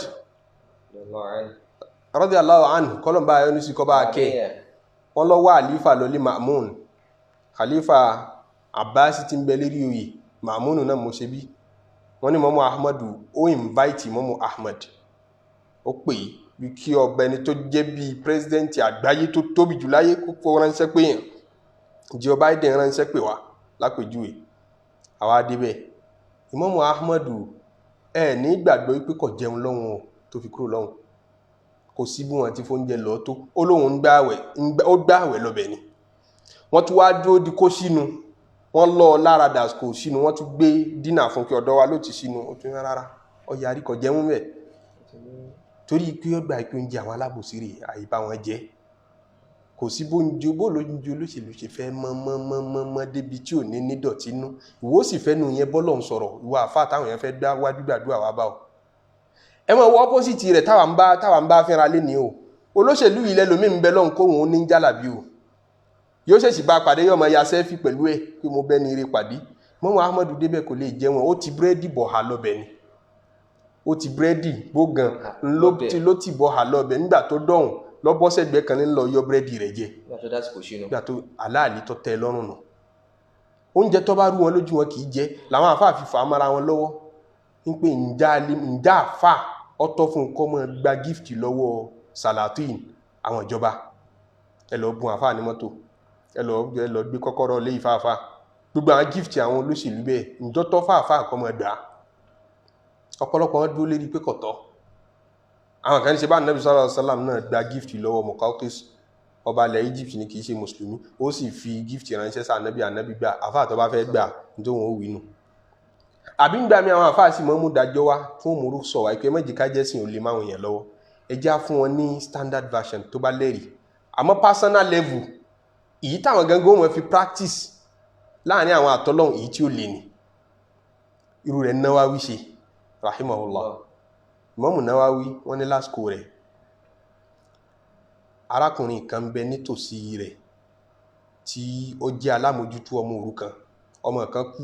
Speaker 1: radiyallahu anhu kọlọmbà ayọ́nu sí kọba akẹ́ wọn lọ wá àlífà lọlé Ma'mun khalifa Abbas ti ń bẹ lérí oyè Ma'mun náà mo ṣe bí wọ́n ní Imam Ahmad ó invite Imam Ahmad ó pè bí kí ọ̀gbẹ́ni tó jẹ́ bí pírẹsidẹ́ntì àgbáyé tó tóbi jù láyé kó ránṣẹ́ pé yàn Joe Biden ránṣẹ́ pè wá lápèjúwe àwa débẹ̀ Imam Ahmad ní gbàgbọ́ wípé kò jẹun lọ́hùn tó fi kúrò lọ́hùn kò sí bí wọn ti fóúnjẹ lọ tó ó lóun ó gbààwẹ̀ lọ́bẹ̀ ni wọ́n tún wá dúró di kó sínú wọ́n lọ lára dàsíkò sínú wọ́n tún gbé dínà fún kí ọ̀dọ́ wa ló ti sínú ó tún rárá ọ̀yà àríkọ̀ jẹun bẹ̀ torí pé ó gbà pé oúnjẹ àwọn alábòsí rè àyíbá wọn jẹ kò sí bóúnjẹ bóòlóúnjẹ olóṣèlú ṣe fẹ́ mọ́ débi tí ò ní nídọ̀tí nú ìwọ sì fẹ́ nu yẹn bọ́lọ̀ ń sọ̀rọ̀ ìwọ àfáà táwọn yẹn fẹ́ gbá wájú gbàdúrà wá bá ọ ẹ mọ̀ wọ opposite rẹ̀ táwa ń bá fẹ́ra lé ní o olóṣèlú yìí lẹ́lòmí ń bẹ lọ́hùn kóhun ó ní jálàbí o yóò ṣèṣì bá pàdé yóò mọ ya sẹ́fì pẹ̀lú ẹ̀ pé mo bẹ́ ní eré pàdé mọ́mọ́ Ahmadu débẹ̀ kò lè jẹun ó ti búrẹ́dì bọ̀ ha lọ́bẹ̀ ni ó ti búrẹ́dì gbógan ló ti bọ̀ ha lọ́bẹ̀ nígbà tó dọ̀hùn lọ́bọ́sẹ̀gbẹ́ kan ní lọ yọ búrẹ́dì rẹ̀ jẹ nígbà tó aláàlí tó tẹ́ lọ́rùn nù oúnjẹ tó bá rú wọn lójú wọn kì í jẹ làwọn àfáà fi fà á mara wọn lọ́wọ́ ń pè ǹjá àfà ọ̀tọ̀ fún kọ́ mọ́ gba gift lọ́wọ́ Salatin àwọn ìjọba ẹ lọ bùn àfáà ní mọ́tò ẹ lọ gbé kọ́kọ́rọ́ lé ìfáàfá gbogbo àwọn gift àwọn olóṣèlú bẹ́ẹ̀ ǹjọ́ tọ́ fáàfáà kọ́ mọ́ gbà ọ̀pọ̀lọpọ̀ wọn dúró lérí pé kọ̀tọ́ àwọn kan ṣe bá Nabi sallallahu alaihi wasallam náà gba gift lọ́wọ́ Muqawqis ọba ilẹ̀ Egypt ni kì í ṣe mùsùlùmí ó sì fi gift ránṣẹ́ sí ànábì gbà àfáà tó bá fẹ́ gbà nítorí wọn ó wí nù àbí ń gbà mí àwọn àfáà sì mọ́ mú dájọ́ wá fún òmùrú sọ wá pé méjì ká jẹ́sìn ò lè máwọn èèyàn lọ́wọ́ ẹ já fún wọn ní standard version tó bá lẹ́rìí àmọ́ personal level èyí táwọn gangan wọn fi practice láàrin àwọn àtọ́lọ́hun èyí tí ó lè ní irú rẹ̀ Nawawi ṣe rahimahullah Imam Nawawi wọ́n ní lásìkò rẹ̀ arákùnrin kan bẹ nítòsí rẹ̀ tí ó jẹ́ alámòjútó ọmọ òrukàn ọmọ kan kú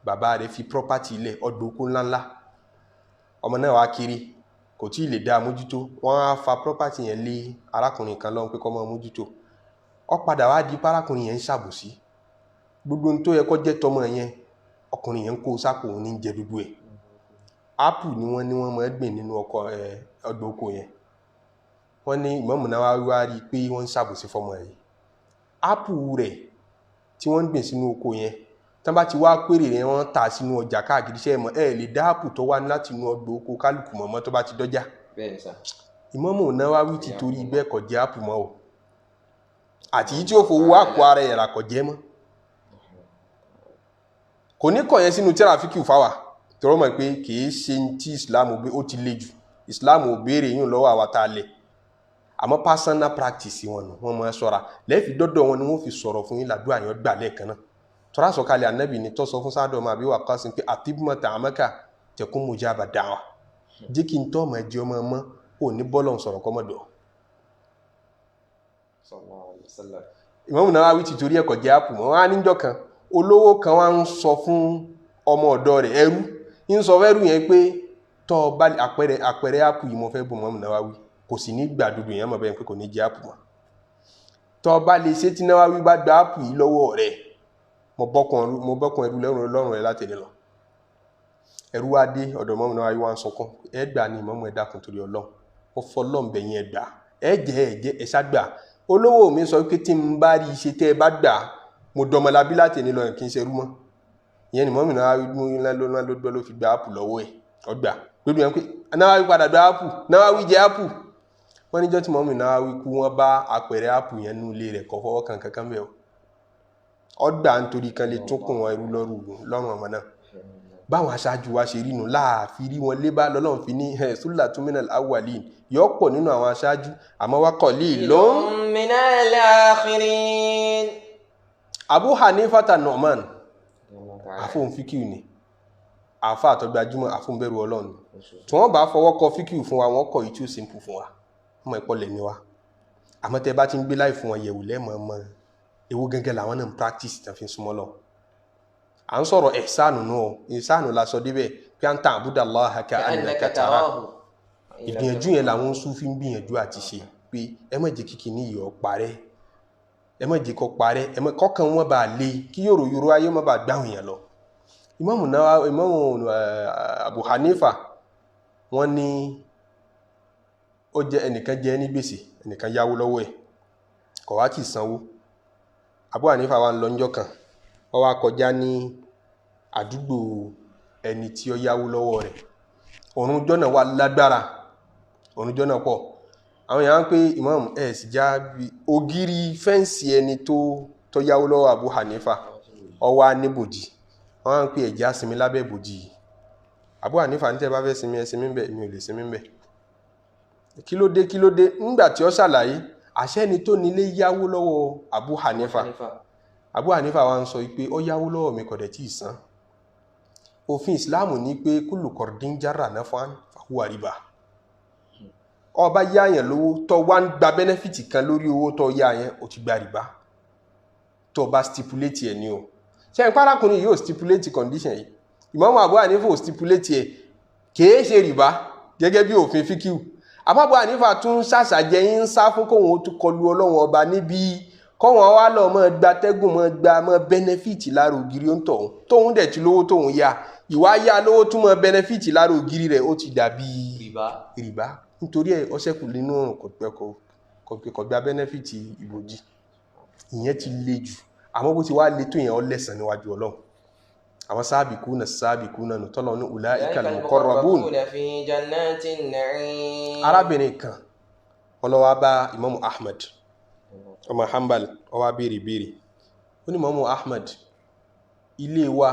Speaker 1: bàbá rẹ̀ fi property ilẹ̀ ọdọ̀kú ńláńlá ọmọ náà wá kiri kò tí ì lè dá mójútó wọ́n á fa property yẹn lé arákùnrin kan lọ́wọ́ pé kó máa mójútó ó padà wá di arákùnrin yẹn ń ṣàbòsí gbogbo tó yẹ kó jẹ́ tọmọ yẹn ọkùnrin yẹn ń kó sápò ní jẹ gbogbo ẹ̀ apple ni wọ́n máa gbìn nínú ọgbà oko yẹn wọ́n ní Imam Nawawi wá rí i pé wọ́n ń ṣàbòsí fọmọ yìí apple rẹ̀ tí wọ́n ń gbìn sínú oko yẹn tán bá ti wá péré rẹ̀ wọ́n tà sínú ọjà káàkiri iṣẹ́ mọ́ lè dá apple tó wá láti inú ọgbà oko kálukú mọ́mọ́ tó bá ti dọ́jà Imam Nawawi ti torí bẹ́ẹ̀ kò jẹ apple mọ́ o àti yìí tí ó fowó àpò ara ẹ̀ rà kò jẹ́ mọ́ kò ní kọ̀ yẹn sínú tẹ́ràfíkì fáwà tọrọ mọ̀ pé kìí ṣe tí Islam ó ti le jù Islam ò béèrè yìí lọ́wọ́ àwa tá a lẹ̀ àmọ́ personal practice wọn nù wọ́n máa ṣọ́ra lẹ́ẹ̀fì dọ́dọ̀ wọn ni wọ́n fi sọ̀rọ̀ fún yín làdúrà yẹn gbà lẹ́ẹ̀kan náà tọ́ra sọ̀kalẹ̀ ànábì ni tó sọ fún Sa'd ọmọ Abi Waqqas pé àtibmọ̀tà àmọ́kà tẹ̀kún mujaba da'wa jẹ́ kí n tọ́ ọmọ ẹjẹ́ ọmọ ọmọ ò ní bọ́lọ̀ sọ̀rọ̀ kọ́mọ́dọ̀ Imam Nawawi ti torí ẹ̀kọ́ jẹ́ àpò wọn á níjọ́ kan olówó kan wá ń sọ fún ọmọ ọ̀dọ̀ rẹ̀ ẹrú ń sọ fẹ́rù yẹn pé tọ́ bá àpẹẹrẹ àpò yìí mo fẹ́ bù Imam Nawawi kò sì ní gbàdúgbò yẹn mọ̀ bẹ́ẹ̀ pé kò ní jẹ́ àpò mọ́ tọ́ bá lè ṣe tí Nawawi bá gba àpò yìí lọ́wọ́ rẹ̀ mo bọ́kùn ẹrú lọ́rùn rẹ̀ láti lọ ẹrú wá dé ọ̀dọ̀ Imam Nawawi wá ń sọkún ẹgbà ni Imam ẹ̀dá kan torí Ọlọ́run ó fọlọ́ǹbẹ̀ yẹn ẹgbà ẹ̀jẹ̀ ẹ̀ṣàgbà olówó mi sọ pé tí n bá rí iṣẹ́ tẹ́ ẹ bá gbà mo dọmọlábí láti ní lọ kí n ṣerú mọ́ ìyẹn ni Imam Nawawi ló fi gba ápù lọ́wọ́ ẹ̀ ọgbà lórí ẹ̀ pé Nawawi padà gba ápù Nawawi jẹ ápù wọ́n níjọ́ tí Imam Nawawi kú wọ́n bá àpẹẹrẹ ápù yẹn nú ilé rẹ̀ kọ́ fọwọ́ kankan mẹ́ ọgbà nítorí kan lè tún kùn wọn irú lọ́rùn ọmọ náà báwọn aṣáájú wa ṣe rínu láàfin rí wọn lébá lọ́lọ́run fi ní sullatun minal awwalin yóò pọ̀ nínú àwọn aṣáájú àmọ́ wa qalilun
Speaker 3: minal akhirin.
Speaker 1: Abu Hanifa ta Nu'man àfóhùn fíkìú ni àáfà tó gbajúmọ̀ àfúnbẹ̀rù Ọlọ́run tí wọ́n bá fọwọ́ kọ fíkìú fún wa wọ́n kọ ìtú simple fún wa ọmọ ìpọlẹ̀ ni wa àmọ́ tẹ́ bá ti ń gbé láì fún wọn yẹ̀wò lẹ́mọ̀ọ́mọ́ ewu gẹ́gẹ́ làwọn náà ń practice tán fi ń súnmọ́ lọ à ń sọ̀rọ̀ ẹ̀sánù náà ìsánù la sọ débẹ̀ pé à ń ta àbúdà Allaha ka'annaka tarahu ìgbìyànjú yẹn làwọn Sufi ń gbìyànjú àti ṣe pé ẹ má jẹ́ kíkì ní ìyọ̀ parẹ́ ẹ má jẹ́ kó parẹ́ ẹ má kọ́kàn wọn bá lé kí yòrò ayé má bá gbáhùn yẹn lọ Imamu Abu Hanifa wọ́n ní ó jẹ́ ẹnìkan jẹ́ ní gbèsè ẹnìkan yáwó lọ́wọ́ ẹ̀ kò wá kì í sanwó Abu Hanifa wa ń lọ ńjọ́ kan ó wá kọjá ní àdúgbò ẹni tí ó yáwó lọ́wọ́ rẹ̀ òrùn jọ́nà wà lágbára òrùn jọ́nà pọ̀ àwọn èèyàn pé Imam ẹ̀ sì já ògiri fẹ́ǹsì ẹni tó yáwó lọ́wọ́ Abu Hanifa ó wà níbòjì wọ́n pè ẹ̀já sinmi lábẹ́ ìbòjì Abu Hanifa ní tẹ́ bá fẹ́ sinmi ẹ sinmi ńbẹ̀ mi ò lè sinmi ńbẹ̀ kí ló dé nígbà tí ó ṣàlàyé àṣẹ́ni tó nílé yáwó lọ́wọ́ Abu Hanifa Abu Hanifa wa ń sọ pé ó yáwó lọ́wọ́ mi kò dẹ̀ tí ì san òfin Islam ní pé kullu qardin jarra naf'an fahuwa riba ọba yáyàn lówó tó wá ń gba benefit kan lórí owó tó yá yẹn ó ti gba rìbá tó bá stipulate ẹ̀ ní o ṣe ń párákùnrin yóò stipulate condition yìí Imam Abu Hanifa ò stipulate ẹ̀ kìí ṣe rìbá gẹ́gẹ́ bí òfin fíkíù Abu Hanifa tún ṣàṣàjẹ́ yín ń sá fún kóhun ó tún kọlu Ọlọ́run ọba níbi kọ́wọ́n wá lọ mọ́ gbatẹ́gùn mọ́ benefit lára ògiri ń tọ̀hún tóhun dẹ̀ ti lówó tóhun yá ìwà yá lówó tún mọ́ benefit lára ògiri rẹ̀ ó ti dàbí rìbá nítorí ẹ̀ ọ̀sẹ̀kù nínú ọ̀rùn kò gba benefit ìbòjì ìyẹn ti le jù àmọ́ bó ti wá le tó yẹn ọ lẹ́sàn níwájú Ọlọ́run àwọn sáàbìkúnà nùtọ́lọ̀ ní ulaika al-muqarrabun arábìnrin kan ọlọ́wà bá Imamu Ahmad ọmọ Hanbal ọwá béèrè ó ní Imamu Ahmad ilé wa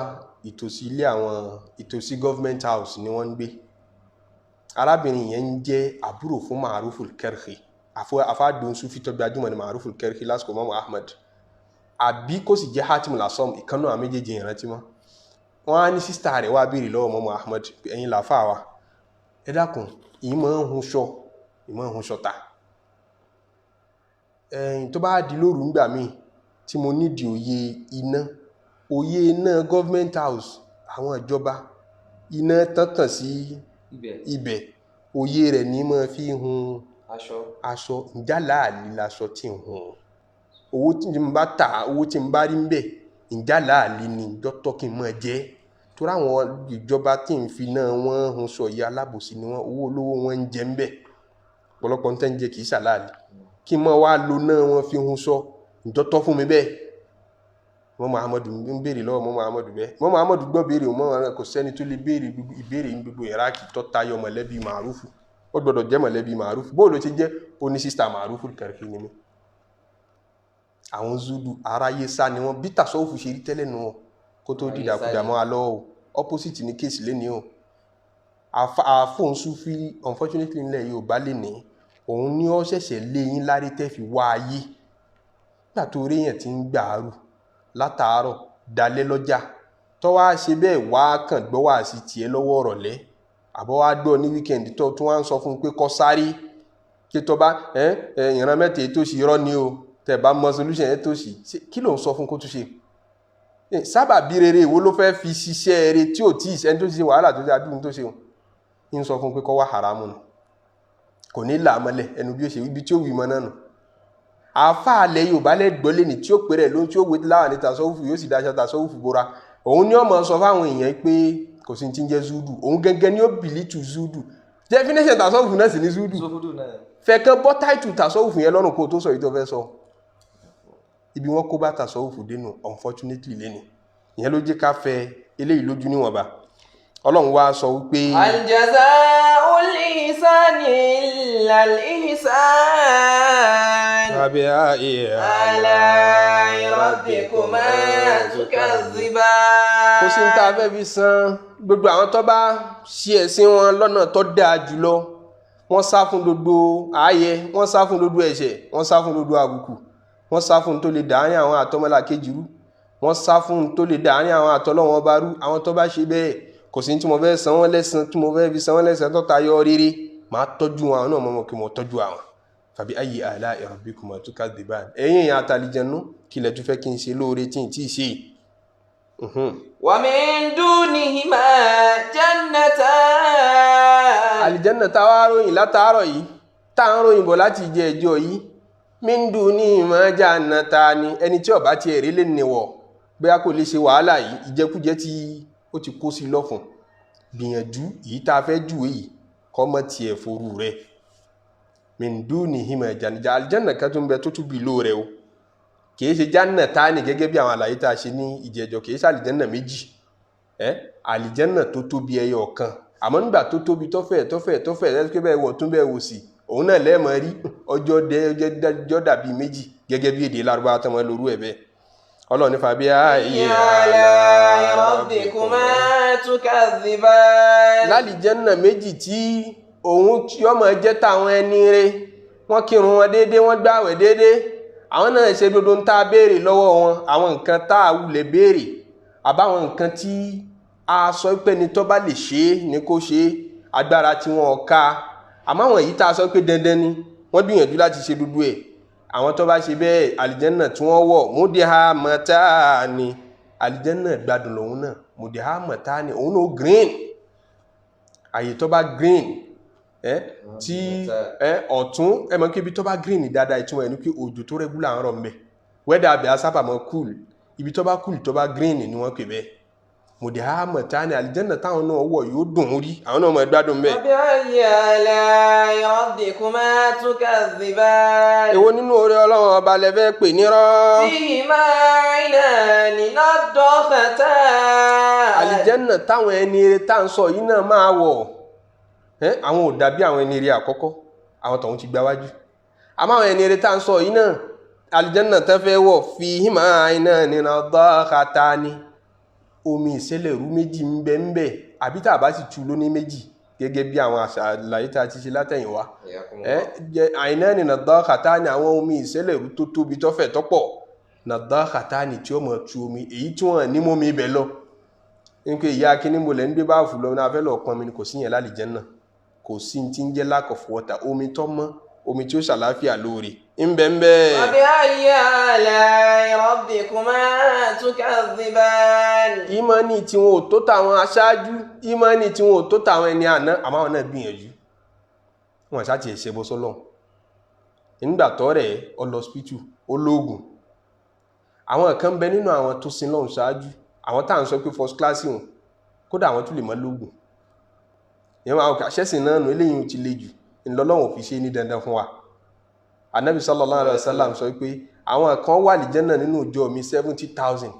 Speaker 1: ìtòsí government house ni wọ́n ń gbé arábìnrin yẹn ń jẹ́ àbúrò fún Ma'ruful Karhi afáàdùn Sufi tó gbajúmọ̀ ní Ma'ruful Karhi lásìkò Imamu Ahmad àbí kó sì jẹ́ Hatimul Asam ìkànnà àméjèèjì ìrántí mọ́ wọ́n á ní sísítà rẹ̀ wá béèrè lọ́wọ́ Imamu Ahmad ẹ̀yin làáfà wa ẹ dákun ìmọ̀ ń hun ṣọta ẹ̀yìn tó bá di lóru ńgbà míì tí mo nídìí òye iná government house àwọn ìjọba iná tán sí ibẹ̀ òye rẹ̀ ní mọ́ fi hun aṣọ ìjálàálì laṣọ tí ń hun owó tí n bá tà owó tí n bá rí ń bẹ̀ ìjálàálì ni dọ́tọ́ kí n mọ́ jẹ́ tó ráwọn ìjọba tí ń fi náà wọ́n hun sọ ìyá alábòsí ni wọ́n owó olówó wọn ń jẹ ń bẹ̀ pọ̀lọpọ̀ ń tẹ́ ń jẹ kìí ṣàlàálì kí mọ́ wá lo náà wọ́n fi hun sọ ìjọ́tọ́ fún mi bẹ́ẹ̀ mọ́ Muhammadu ń béèrè lọ́wọ́ mọ́ Muhammadu bẹ́ẹ̀ mọ́ Muhammadu gbọ́ béèrè mọ́ kò sẹ́ni tó lè béèrè ìbéèrè ní gbogbo Iraki tó tayọ mọ̀lẹ́bí Ma'rufu ó gbọ́dọ̀ jẹ́ mọ̀lẹ́bí Ma'rufu bóòlù ti jẹ́ oní sísítà Ma'rufu Karhi ni mí àwọn zudu aráyé sá ni wọ́n bí tàṣọ́wùfù ṣe rí tẹ́lẹ̀ nù wọn kó tó dìdàkudà mọ́ alọ́ o opposite ní kéèsì lẹ́ni o àfóhùn Sufi unfortunately nílẹ̀ Yorùbá lè ní òun ní ó ṣẹ̀ṣẹ̀ lé yín lárí tẹ́ fi wá ayé nígbà tó rí èèyàn tí ń gbàárù látàárọ̀ dalẹ́ lọ́jà tó wá ṣe bẹ́ẹ̀ wá kàn gbọ́ wá sí tiẹ̀ lọ́wọ́ ọ̀rọ̀lẹ́ àbọ̀ wá gbọ́ ní wíkẹ̀ndì tó tún wá ń sọ fún un pé kó sáré kí tó bá ìran mẹ́ta ètò sí irọ́ ni o tẹ̀ bá mọ solution ètò sí kí ló ń sọ fún kó tún ṣe sábà bí rere ìwó ló fẹ́ fi ṣiṣẹ́ eré tí ò tí ìṣẹ́ tó ṣe wàhálà tó ṣe adúrún tó ṣe ń sọ fún pé kó wá haramu nù kò ní làmọ́lẹ̀ ẹnu bí ó ṣe ibi tí ó wì mọ́ náà nù àfáàlẹ̀ Yorùbá lẹ́gbọ́ lẹ́ni tí ó pèrè lóhun tí ó wé láwà ní tasọ́wùfù yóò sì dáṣà tasọ́wùfù bóra òun ni ó mọ̀ sọ fáwọn èèyàn pé kò sí ti ń jẹ́ zúdù òun gẹ́gẹ́ ni ó bìlítù zúdù definition tasọ́wùfù náà sì ní zúdù fẹ̀kan bọ́ táìtù tasọ́wùfù yẹn lọ́rùn kó tó sọ ìtọ́ fẹ́ sọ ibi wọn kó bá tasọ́wùfù dénú unfortunately lẹ́ni ìyẹn ló jẹ́ ká fẹ́ eléyìí lójú níwọ̀nba Ọlọ́run wá sọ wípé
Speaker 3: al-jazā'ul ihsāni illā al-ihsān alā'i rabbikumā tukazzibān.
Speaker 1: kò sí ní tá a fẹ́ fi san gbogbo àwọn tó bá ṣe ẹ̀sìn wọn lọ́nà tó dáa jùlọ wọ́n sá fún gbogbo ààyè wọ́n sá fún gbogbo ẹ̀ṣẹ̀ wọ́n sá fún gbogbo àbùkù wọ́n sá fún tó lè dàárín àwọn àtọmọlàkejì rú wọ́n sá fún tó lè dàárín àwọn àtọlọ́wọ́n bá rú àwọn tó bá ṣe bẹ́ẹ̀ kò sí tí mo fẹ́ san wọ́n lẹ́san tí mo fẹ́ fi san wọ́n lẹ́san tó tayọ rere máa tọ́jú àwọn náà mọ́ kí mo tọ́jú àwọn fàbí ayyi ala'i rabbikuma tukadhiban ẹ̀yin èèyàn àtàlìjẹnú kí lẹ tún fẹ́ kí n ṣe lóore tí n tí ì ṣe.
Speaker 3: wa min dunihima jannatan.
Speaker 1: àlìjẹ́nà táwa ròyìn látàárọ̀ yìí tá ń ròyìn bọ̀ láti ìjẹ ẹjọ́ yìí min dunihima jannatani ẹni tí ó bá tiẹ̀ rí lè níwọ̀ bóyá kò lè ṣe wàhálà yìí ìjẹkújẹ tí ó ti kó sí lọ́fun gbìyànjú èyí tá a fẹ́ jù èyí kọ́ mọ́ tiẹ̀ forú rẹ̀ min dunihima jannatani àlìjẹ́nà kan tó ń bẹ tó tún bí ló rẹ̀ o kìí ṣe jannatani gẹ́gẹ́ bí àwọn àlàyé tá a ṣe ní ìjẹjọ kìí ṣe àlìjẹ́nà méjì àlìjẹ́nà tó tóbi ẹyọ kan àmọ́ nígbà tó tóbi tọ́fẹ̀ lẹ́sìkẹ́ bẹ́ẹ̀ wọ̀ tún bẹ́ẹ̀ wò sí òun náà lẹ́ẹ̀mọ́ rí ọjọ́ dàbí méjì gẹ́gẹ́ bí èdè Lárúbáwá tán wọn lórú ẹ̀ bẹ́ẹ̀ Ọlọ́run ní fàbí ayé
Speaker 3: rabbikuma tukadhiban.
Speaker 1: lálìjẹ́nà méjì tí òun tí ọmọ jẹ́ táwọn ẹni rẹ̀ wọ́n kírun wọn déédéé wọ́n gbààwẹ̀ déédéé àwọn náà ṣe dodo ń tá a béèrè lọ́wọ́ wọn àwọn nǹkan tá a wulẹ̀ béèrè àbáwọn nǹkan tí a sọ pé ní tó bá lè ṣe é ní kó ṣe é agbára tí wọn ká àmọ́ àwọn èyí tá a sọ pé dandan ni wọ́n gbìyànjú láti ṣe dúdú ẹ̀ àwọn tó bá ṣe bẹ́ẹ̀ àlìjẹ́nà tí wọ́n wọ̀ mudihamatani àlìjẹ́nà gbádùn lòun náà mudihamatani òun náà green àyè tó bá green tí ọ̀tún ẹmọ kí ibi tó bá green dáadáa ìtumọ̀ ẹni pé òjò tó rẹ́gúlà ń rọ̀ mbẹ̀ wẹ́dà abẹ́ asábà mọ́ cool ibi tó bá cool tó bá green ni wọ́n pè bẹ́ẹ̀ mudihamatani àlìjẹ́nà táwọn náà wọ̀ yóò dùn ún rí àwọn náà mọ̀ ẹgbádùn mbẹ̀.
Speaker 3: Fabi ayyi ala'i rabbikuma tukadhiban.
Speaker 1: èwo nínú oore Ọlọ́run ọba lẹ́fẹ́ pè nírọ́.
Speaker 3: Fihima 'aynani naddaqatan.
Speaker 1: àlìjẹ́nà táwọn ẹni eré tá ń sọ yìí náà máa wọ̀ àwọn ò dàbí àwọn ẹni eré àkọ́kọ́ àwọn tọ̀hún ti gbáwájú àmọ́ àwọn ẹni eré tá ń sọ yìí náà àlìjẹ́nà tẹ́ fẹ́ wọ̀ fihima 'aynani naddaqatan omi ìṣẹ̀lẹ̀rú méjì ń bẹ àbí tá a bá sì tú lóní méjì gẹ́gẹ́ bí àwọn àṣàlàyé tá a ti ṣe látẹ̀yìnwá aynani naddaqatan àwọn omi ìṣẹ̀lẹ̀rú tó tóbi tọ́fẹ̀ tọ́pọ̀ naddaqatan tí ó mọ̀ tu omi èyí tí wọ́n ní mọ́mi ibẹ̀ lọ nípa ìyá akíní mo lẹ́ ń gbé báàfù lọ náà fẹ́ lọ pọn mi ni kò sí yẹn lálìjẹ́nà kò sí ti ń jẹ́ lack of water omi tó mọ́ omi tí ó ṣàlàáfíà lóore ń bẹ.
Speaker 3: Fabi ayyi ala'i rabbikuma tukadhiban.
Speaker 1: ìmánì tí wọn ò tó tàwọn aṣáájú ìmánì tí wọn ò tó tàwọn ẹni àná àmọ́ àwọn náà gbìyànjú wọn ṣáà ti ẹ̀ ṣẹbọ sọ́lọ́run nígbà tọ́rẹ̀ ọlọ́spítù ológun àwọn kan bẹ nínú àwọn tó sin lọ́hùn ṣáájú àwọn tá à ń sọ pé first class wọn kódà àwọn tún lè mọ́ lóògùn ìyẹn àwọn àṣẹ́sìn náà nù eléyìí ti le jù ńlọ́lọ́wọ̀n fi ṣe ní dandan fún wa anabi sallallahu alaihi wasallam sọ pé àwọn kan wà àlìjẹ́nà nínú ìjọ mi 70,000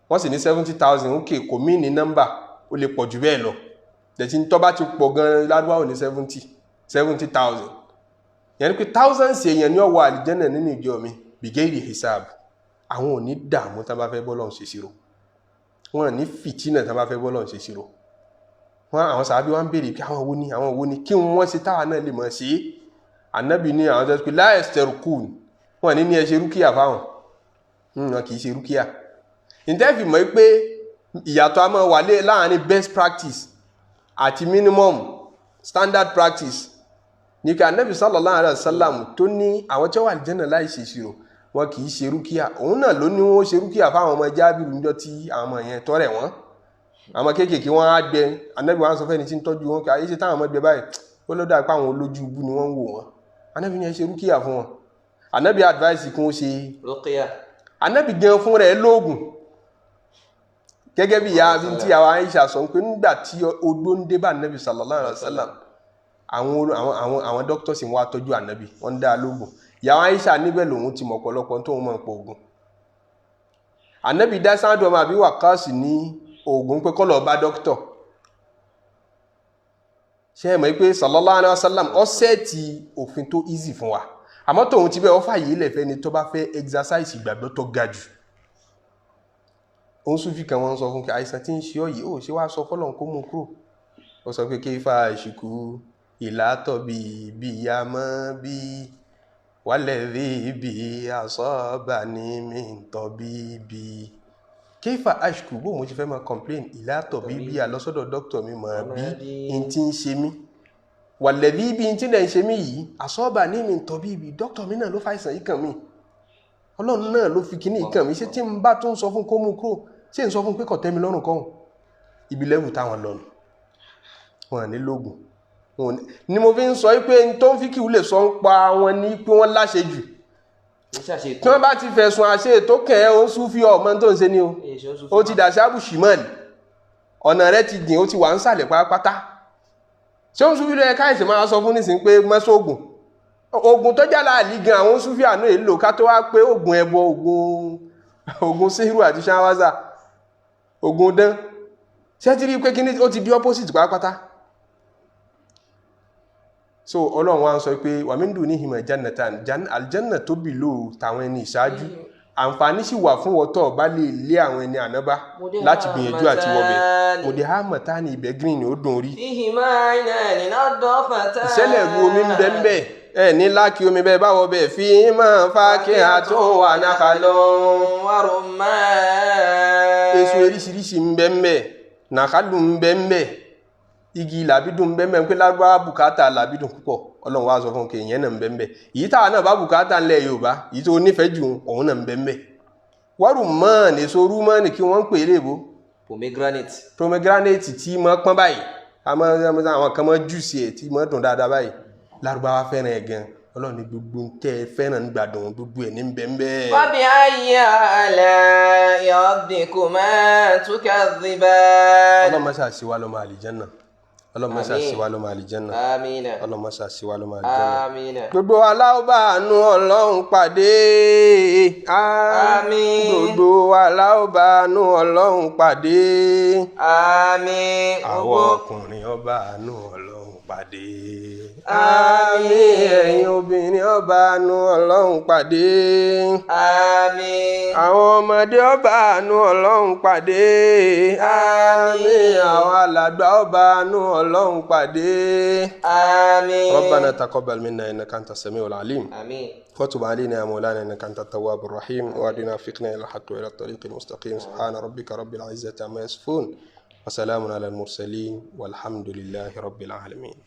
Speaker 1: wọ́n sì ní 70,000 ó kè kò mí ní nọ́mbà ó lè pọ̀ jù bẹ́ẹ̀ lọ dẹ̀tí tó bá ti pọ̀ gan ládùúgbò ní 70,000 yẹn ni pé thousands èèyàn ní ọwọ́ àlìjẹ́nà nínú ìjọ mi bìgẹ́rì hisab àwọn ò ní dààmú tá bá fẹ́ bọ́lọ̀ ṣe ṣírò wọn ní fìtínà tá bá fẹ́ bọ́lọ̀ ṣe ṣírò wọn àwọn sàábí wọn béèrè pé àwọn wo ni kí wọ́n ṣe táwa náà lè mọ̀ sí ànábì ní àwọn tó ṣe pé láìsẹ̀rùkùn wọn ní ẹ ṣe rúkìá fáwọn wọn kì í ṣe rúkìá ìtẹ́fì mọ̀ pé ìyàtọ̀ a máa wà láàrin best practice àti minimum standard practice ní kí ànábì sallallahu alaihi wasallam tó ní àwọn tí wọ́n wà àlìjẹ́nà láì ṣe ìṣirò wọn kì í ṣe rúkìá òun náà ló ní wọn ṣe rúkìá fáwọn ọmọ Jábìrù níjọ́ tí àwọn ọmọ yẹn tọrẹ wọn àwọn kéékèèké wọn á gbẹ ànábì wọn sọ fẹ́ni tí ń tọ́jú wọn kí ayé ṣe táwọn ọmọ gbẹ báyìí ó ló dà pé àwọn olójú ibú ni wọ́n ń wò wọn ànábì ní ẹ ṣe rúkìá fún wọn ànábì advice kí wọ́n ṣe
Speaker 3: rúkìá
Speaker 1: ànábì gan fún rẹ̀ lóògùn gẹ́gẹ́ bí ìyá tí àwọn Aisha sọ pé nígbà tí odó ń dé bá ànábì sallallahu alaihi wasallam àwọn doctors ń wá tọ́jú ànábì wọ́n dá lóògùn ìyá Aisha níbẹ̀ lòun ti mọ̀ ọ̀pọ̀lọpọ̀ tó ń mọ̀ pọ̀ ogun ànábì dá sáàdù ọmọ àbí wàkásì ní oògùn pé kọ́lọ̀ bá dókítọ̀ ṣe é mọ̀ pé sallallahu alaihi wasallam ó sẹ́ẹ̀tì òfin tó easy fún wa àmọ́ tóun ti bẹ́ẹ̀ ó fàyè ilẹ̀ fẹ́ni tó bá fẹ́ exercise ìgbàgbọ́ tó ga jù òun súnfì kan wọ́n sọ fún kí àìsàn tí ń ṣe ọ́ yìí ó ṣe wá sọ fọ́lọ́n kó mú kúrò ó sọ pé kéfà ìṣìkú ìlàtọ̀ bí ìyá mọ́ bí wálẹ̀ rí bí àsọ́ọ̀bà ní mi ń tọ́ bí kéfà ashku bó mo ti fẹ́ máa complain ìlàtọ̀ bíbí àlọ́sọ́dọ̀ dókítà mi mọ̀ bí n ti ń ṣe mí wàlẹ̀bí bí n ti dẹ̀ ń ṣe mí yìí àsọ́ọ̀bà ní mi tọ́ bíbí dókítà mi náà ló fàìsàn yìí kàn mí ọlọ́run náà ló fi kíní ìkàn mí ṣé tí n bá tún sọ fún kó mú kúrò ṣé n sọ fún pé kò tẹ́ mi lọ́rùn kọ́hùn ibi lẹ́wù táwọn lọ́nà wọn ní lóògùn ni mo fi ń sọ pé n tó ń fi kíwú lè sọ ń pa wọn ní pé wọ́n láṣẹ jù tí wọ́n bá ti fẹ̀sùn àṣẹ tó kẹ̀ ẹ́ ó ń súnfí ọmọ tó ń ṣe ní o ó ti dà sí àbùsùmọ́ọ̀lì ọ̀nà rẹ̀ ti dìn ó ti wà ń sàlẹ̀ pátápátá ṣé ó ń súnfí lóye káìsì máa sọ fún nísìnyí pé mọ́sọ́gùn ogun tó jálá àlígan àwọn súnfí àánú èlò ká tó wá pé ogun ẹbọ ogun síhìrù àti ṣáwázà ogun dán ṣé ti rí pé kíní ó ti di opposite pátápátá so ọlọ́run wá ń sọ pé wàmíndù ní hìmọ̀ jannatan aljanna tó bì lò tàwọn ẹni ìṣáájú àǹfààní sì wà fún wọ́tọ̀ bá lè lé àwọn ẹni ànábá láti gbìyànjú àti wọ̀bẹ̀ mòdè hámọ̀tá ní ibẹ̀ green ó dùn rí ìṣẹ̀lẹ̀ ru omi ń bẹ ń bẹ ẹ ní láàkí omi bẹ báwọ̀ bẹ̀ fi máa fa kí a tó wà náà lọ èso eríṣiríṣi ń bẹ ń bẹ nàkálù ń bẹ ń bẹ igi làbídùn bẹ́ẹ̀ pé lágbára bùkátà làbídùn púpọ̀ ọlọ́run wá sọ fún kí ìyẹn náà ń bẹ́ẹ̀ èyí táwa náà bá bùkátà ńlẹ̀ Yorùbá èyí tó nífẹ̀ẹ́ jù òun náà ń bẹ́ẹ̀ wọ́rù mọ́ ní èso rúmọ́ọ̀nì kí wọ́n ń pè é léèbó pomegranate tí mọ́ pọ́n báyìí àwọn kan mọ́ júùsì ẹ̀ tí mọ́ dùn dáadáa báyìí lárúbáwá fẹ́ràn ẹ̀ gan ọlọ́run ní gbogbo tẹ́ fẹ́ràn gbàdùn gbogbo ẹ̀ ní bẹ́ẹ̀.
Speaker 3: Fabi ayyi ala'i rabbikuma tukadhiban.
Speaker 1: ọlọ́run máa ṣàṣìwá lọ́mọ àlìjánnà ọlọ́mọ ṣàṣìwá lọ́mọ àlìjánnà
Speaker 3: àmín
Speaker 1: ọlọ́mọ ṣàṣìwá lọ́mọ àlìjánnà
Speaker 3: àmín
Speaker 1: gbogbo aláwọ̀bánú ọlọ́run pàdé
Speaker 3: àmín
Speaker 1: gbogbo aláwọ̀bánú ọlọ́run pàdé
Speaker 3: àmín
Speaker 1: àwọn ọkùnrin ọbánú ọlọ́run pàdé àmín ẹ̀yin obìnrin ọbánú ọlọ́run pàdé
Speaker 3: àmín
Speaker 1: àwọn ọmọdé ọbánú ọlọ́run pàdé àmín àwọn alàgbà ọbánú ọlọ́run pàdé
Speaker 3: àmín
Speaker 1: ربنا تقبل منا إنك أنت السميع العليم
Speaker 3: àmín
Speaker 1: وتب علينا يا مولانا إنك أنت التواب الرحيم واهدنا فقنا إلى الحق وإلى الطريق المستقيم سبحان ربك رب العزة عما يصفون وسلام على المرسلين والحمد لله رب العالمين.